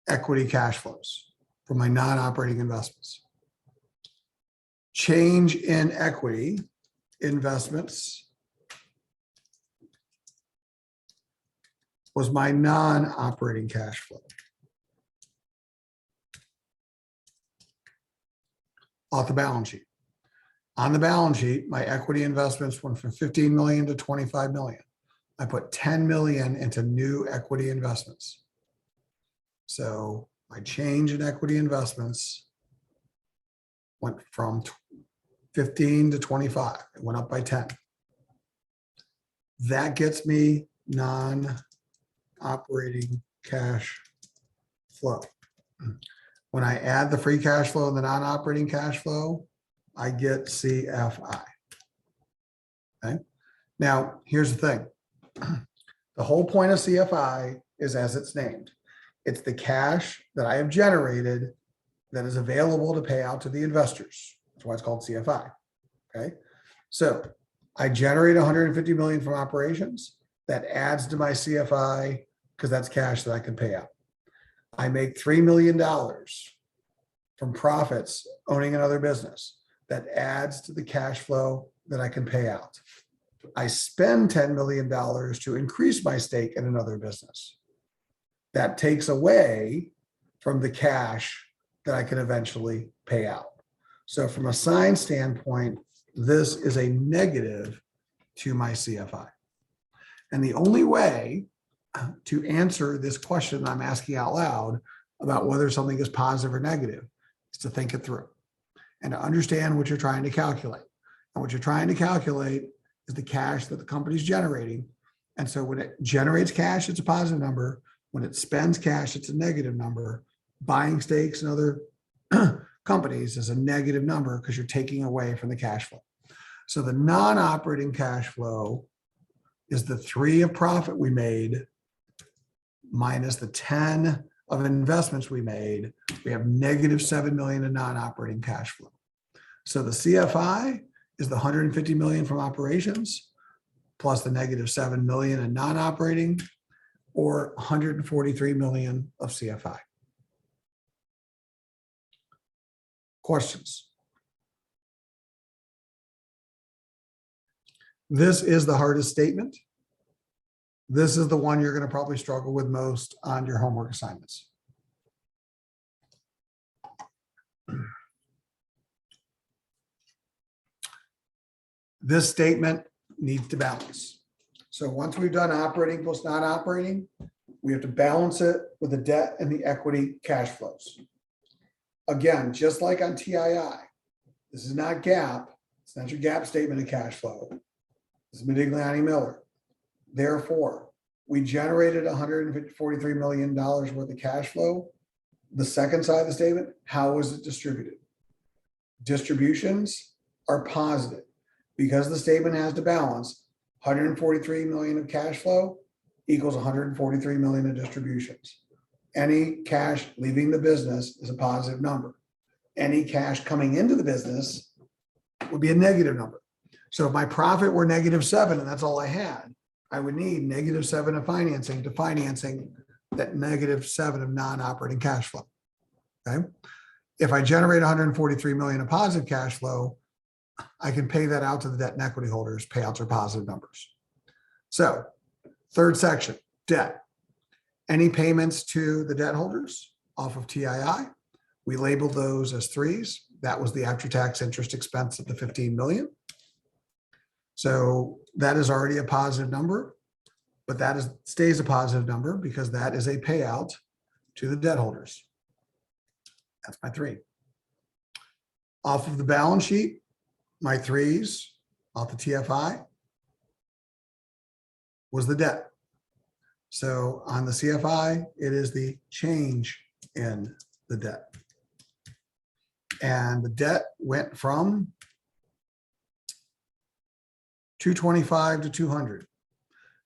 equity cash flows from my non-operating investments. Change in equity investments was my non-operating cash flow. Off the balance sheet. On the balance sheet, my equity investments went from 15 million to 25 million. I put 10 million into new equity investments. So my change in equity investments went from 15 to 25. It went up by 10. That gets me non-operating cash flow. When I add the free cash flow and the non-operating cash flow, I get CFI. Okay. Now, here's the thing. The whole point of CFI is as it's named. It's the cash that I have generated that is available to pay out to the investors. That's why it's called CFI. Okay. So I generate 150 million from operations. That adds to my CFI because that's cash that I can pay out. I make $3 million from profits owning another business. That adds to the cash flow that I can pay out. I spend $10 million to increase my stake in another business. That takes away from the cash that I can eventually pay out. So from a sign standpoint, this is a negative to my CFI. And the only way to answer this question I'm asking out loud about whether something is positive or negative is to think it through and to understand what you're trying to calculate. And what you're trying to calculate is the cash that the company's generating. And so when it generates cash, it's a positive number. When it spends cash, it's a negative number. Buying stakes in other companies is a negative number because you're taking away from the cash flow. So the non-operating cash flow is the 3 of profit we made minus the 10 of investments we made. We have negative 7 million in non-operating cash flow. So the CFI is the 150 million from operations plus the negative 7 million in non-operating, or 143 million of CFI. Questions? This is the hardest statement. This is the one you're going to probably struggle with most on your homework assignments. This statement needs to balance. So once we've done operating plus non-operating, we have to balance it with the debt and the equity cash flows. Again, just like on TII, this is not GAAP. It's not your GAAP statement of cash flow. This is Modigliani-Miller. Therefore, we generated $143 million worth of cash flow. The second side of the statement, how was it distributed? Distributions are positive because the statement has to balance. 143 million of cash flow equals 143 million of distributions. Any cash leaving the business is a positive number. Any cash coming into the business would be a negative number. So if my profit were -7 and that's all I had, I would need -7 of financing to financing that -7 of non-operating cash flow. Okay. If I generate 143 million of positive cash flow, I can pay that out to the debt and equity holders. Payouts are positive numbers. So third section, debt. Any payments to the debt holders off of TII, we labeled those as 3s. That was the after-tax interest expense of the 15 million. So that is already a positive number, but that stays a positive number because that is a payout to the debt holders. That's my 3. Off of the balance sheet, my 3s off the TFI was the debt. So on the CFI, it is the change in the debt. And the debt went from 225 to 200.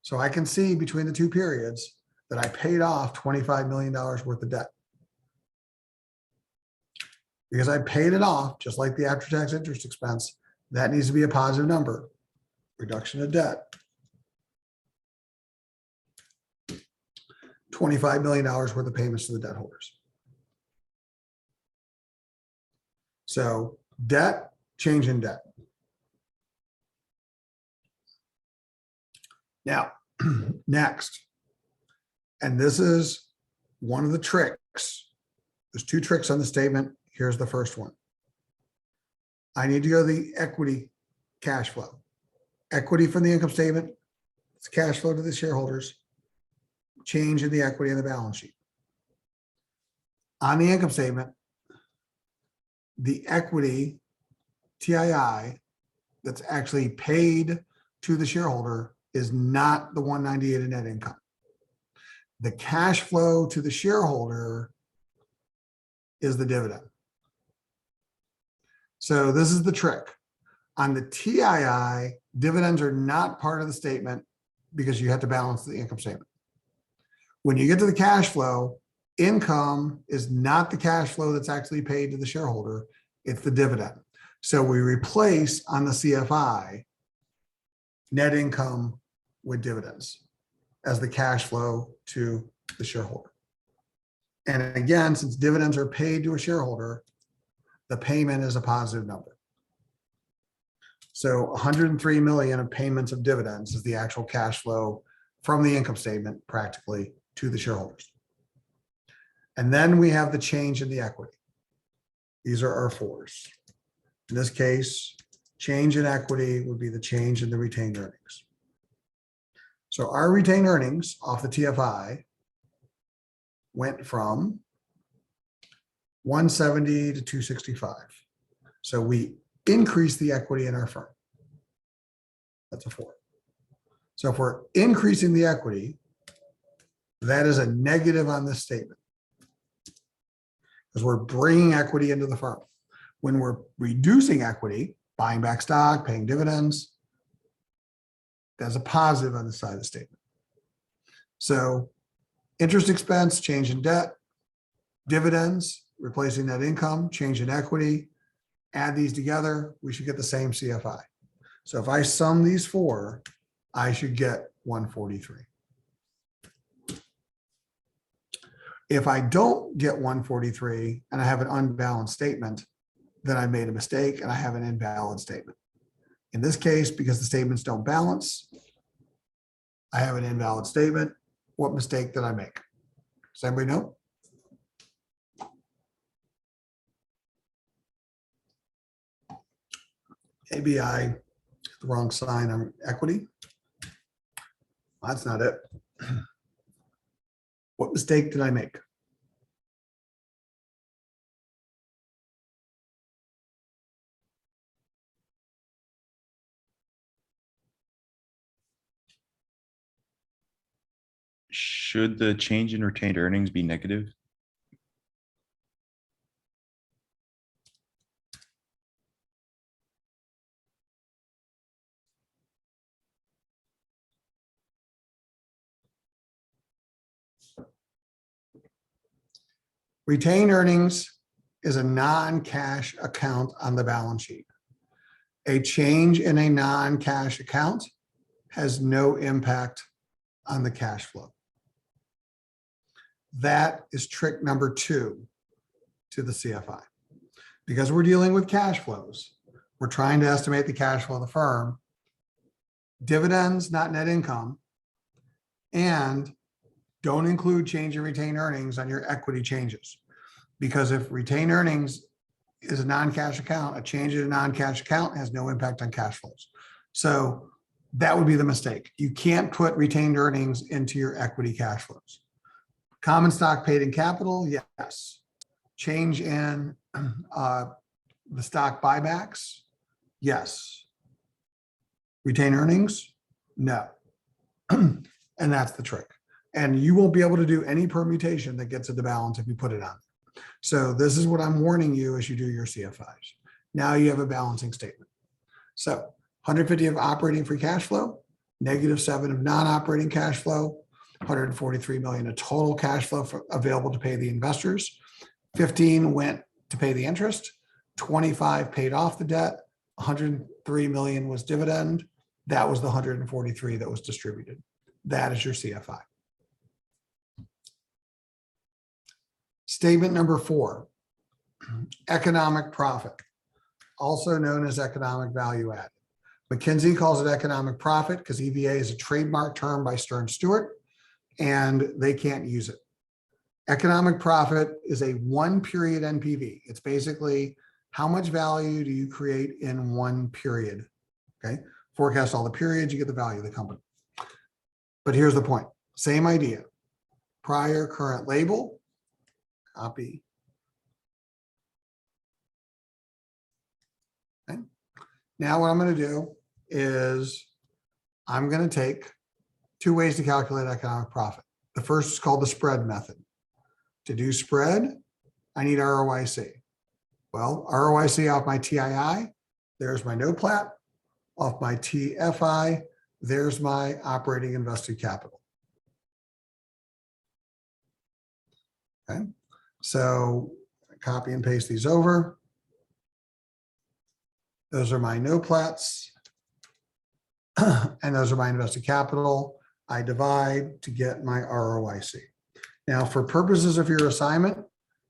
So I can see between the two periods, that I paid off $25 million worth of debt. Because I paid it off, just like the after-tax interest expense, that needs to be a positive number. Reduction of debt. $25 million worth of payments to the debt holders. So debt, change in debt. Now, next, and this is one of the tricks. There's two tricks on the statement. Here's the first one. I need to go to the equity cash flow. Equity from the income statement, it's cash flow to the shareholders. Change in the equity in the balance sheet. On the income statement, the equity TII that's actually paid to the shareholder is not the 198 in net income. The cash flow to the shareholder is the dividend. So this is the trick. On the TII, dividends are not part of the statement because you have to balance the income statement. When you get to the cash flow, income is not the cash flow that's actually paid to the shareholder, it's the dividend. So we replace on the CFI net income with dividends as the cash flow to the shareholder. And again, since dividends are paid to a shareholder, the payment is a positive number. So 103 million of payments of dividends is the actual cash flow from the income statement practically to the shareholders. And then we have the change in the equity. These are our fours. In this case, change in equity would be the change in the retained earnings. So our retained earnings off the TFI went from 170 to 265. So we increased the equity in our firm. That's a 4. So if we're increasing the equity, that is a negative on this statement because we're bringing equity into the firm. When we're reducing equity, buying back stock, paying dividends, that's a positive on the side of the statement. So interest expense, change in debt, dividends, replacing net income, change in equity, add these together, we should get the same CFI. So if I sum these four, I should get 143. If I don't get 143 and I have an unbalanced statement, then I made a mistake and I have an invalid statement. In this case, because the statements don't balance, I have an invalid statement. What mistake did I make? Does anybody know? Maybe I hit the wrong sign on equity. That's not it. What mistake did I make? Should the change in retained earnings be negative? Retained earnings is a non-cash account on the balance sheet. A change in a non-cash account has no impact on the cash flow. That is trick number 2 to the CFI. Because we're dealing with cash flows, we're trying to estimate the cash flow of the firm, dividends, not net income, and don't include change in retained earnings on your equity changes. Because if retained earnings is a non-cash account, a change in a non-cash account has no impact on cash flows. So that would be the mistake. You can't put retained earnings into your equity cash flows. Common stock paid in capital, yes. Change in the stock buybacks, yes. Retained earnings, no. And that's the trick. And you won't be able to do any permutation that gets it to balance if you put it on. So this is what I'm warning you as you do your CFIs. Now you have a balancing statement. So 150 of operating free cash flow, -7 of non-operating cash flow. 143 million of total cash flow available to pay the investors. 15 went to pay the interest. 25 paid off the debt. 103 million was dividend. That was the 143 that was distributed. That is your CFI. Statement number 4, economic profit, also known as economic value added. McKinsey calls it economic profit because EVA is a trademark term by Stern Stewart and they can't use it. Economic profit is a 1 period NPV. It's basically how much value do you create in 1 period? Okay. Forecast all the periods, you get the value of the company. But here's the point. Same idea. Prior, current label, copy. Okay. Now what I'm going to do is I'm going to take 2 ways to calculate economic profit. The first is called the spread method. To do spread, I need ROIC. Well, ROIC off my TII, there's my NOPLAT. Off my TFI, there's my operating invested capital. Okay, so copy and paste these over. Those are my NOPLATs, and those are my invested capital. I divide to get my ROIC. Now, for purposes of your assignment,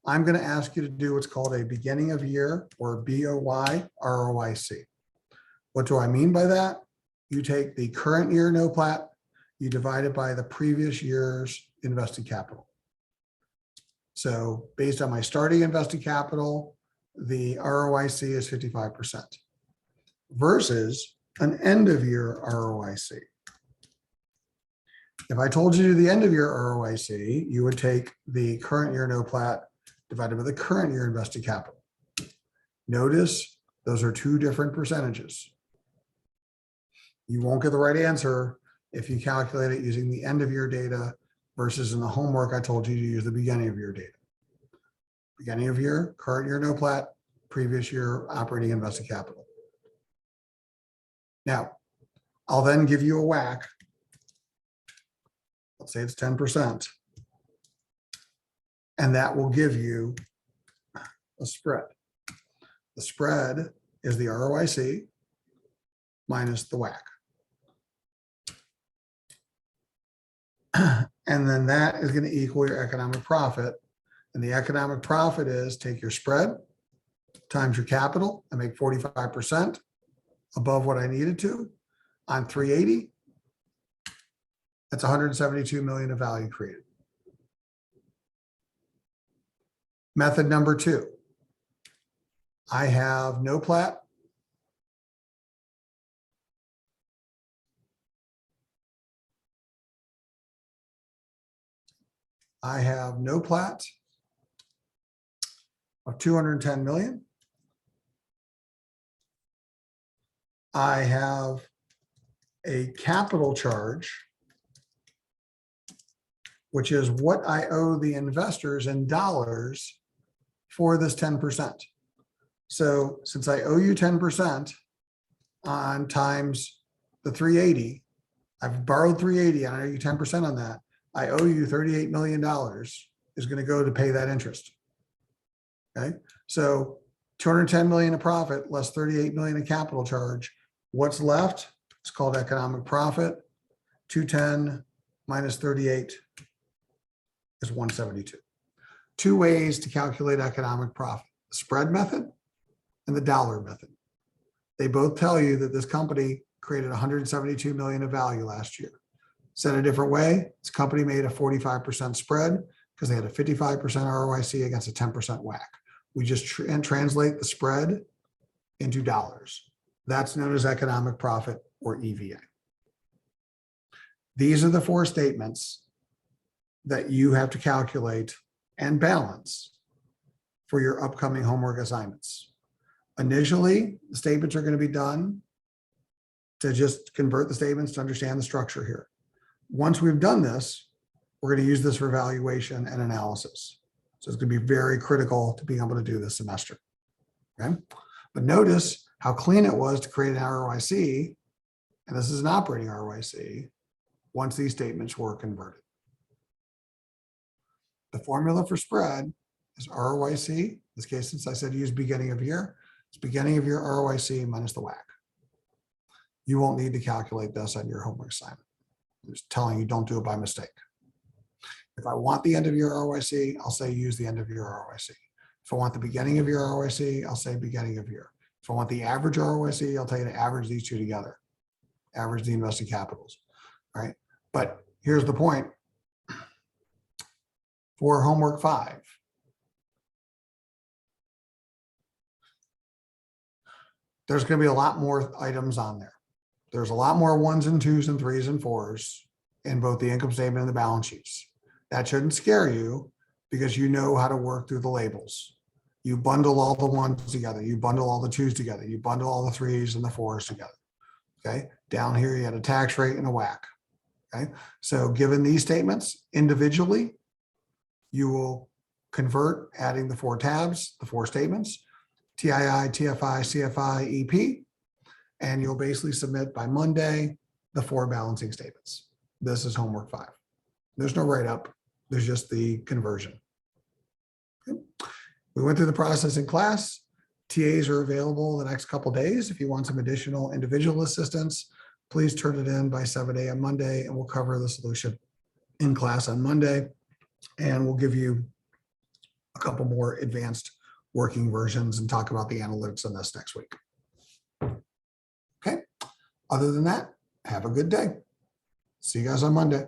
I'm going to ask you to do what's called a beginning of year or BOY ROIC. What do I mean by that? You take the current year NOPLAT, you divide it by the previous year's invested capital. So based on my starting invested capital, the ROIC is 55% versus an end of year ROIC. If I told you to do the end of year ROIC, you would take the current year NOPLAT divided by the current year invested capital. Notice those are 2 different percentages. You won't get the right answer if you calculate it using the end of year data versus in the homework I told you to use the beginning of year data. Beginning of year, current year NOPLAT, previous year operating invested capital. Now, I'll then give you a WACC. Let's say it's 10%. And that will give you a spread. The spread is the ROIC minus the WACC. And then that is going to equal your economic profit. And the economic profit is take your spread times your capital and make 45% above what I needed to on 380. That's 172 million of value created. Method number 2. I have NOPLAT. I have NOPLAT of 210 million. I have a capital charge, which is what I owe the investors in dollars for this 10%. So since I owe you 10% on times the 380, I've borrowed 380 and I owe you 10% on that. I owe you $38 million is going to go to pay that interest. Okay, so 210 million of profit less 38 million of capital charge. What's left? It's called economic profit. 210 minus 38 is 172. 2 ways to calculate economic profit: the spread method and the dollar method. They both tell you that this company created 172 million of value last year. Said a different way, this company made a 45% spread because they had a 55% ROIC against a 10% WACC. We just translate the spread into dollars. That's known as economic profit or EVA. These are the 4 statements that you have to calculate and balance for your upcoming homework assignments. Initially, the statements are going to be done to just convert the statements to understand the structure here. Once we've done this, we're going to use this for evaluation and analysis. So it's going to be very critical to being able to do this semester. Okay, but notice how clean it was to create an ROIC, and this is an operating ROIC, once these statements were converted. The formula for spread is ROIC. In this case, since I said use beginning of year, it's beginning of year ROIC minus the WACC. You won't need to calculate this on your homework assignment. I'm just telling you, don't do it by mistake. If I want the end of year ROIC, I'll say use the end of year ROIC. If I want the beginning of year ROIC, I'll say beginning of year. If I want the average ROIC, I'll tell you to average these two together. Average the invested capitals, all right? But here's the point. For homework 5, there's going to be a lot more items on there. There's a lot more 1s and 2s and 3s and 4s in both the income statement and the balance sheets. That shouldn't scare you because you know how to work through the labels. You bundle all the 1s together. You bundle all the 2s together. You bundle all the 3s and the 4s together. Okay. Down here, you had a tax rate and a WACC. Okay. So given these statements individually, you will convert adding the 4 tabs, the 4 statements, TII, TFI, CFI, EP, and you'll basically submit by Monday the 4 balancing statements. This is homework 5. There's no write-up. There's just the conversion. Okay. We went through the process in class. TAs are available the next couple of days. If you want some additional individual assistance, please turn it in by 7 a.m. Monday, and we'll cover the solution in class on Monday. And we'll give you a couple more advanced working versions and talk about the analytics on this next week. Okay. Other than that, have a good day. See you guys on Monday.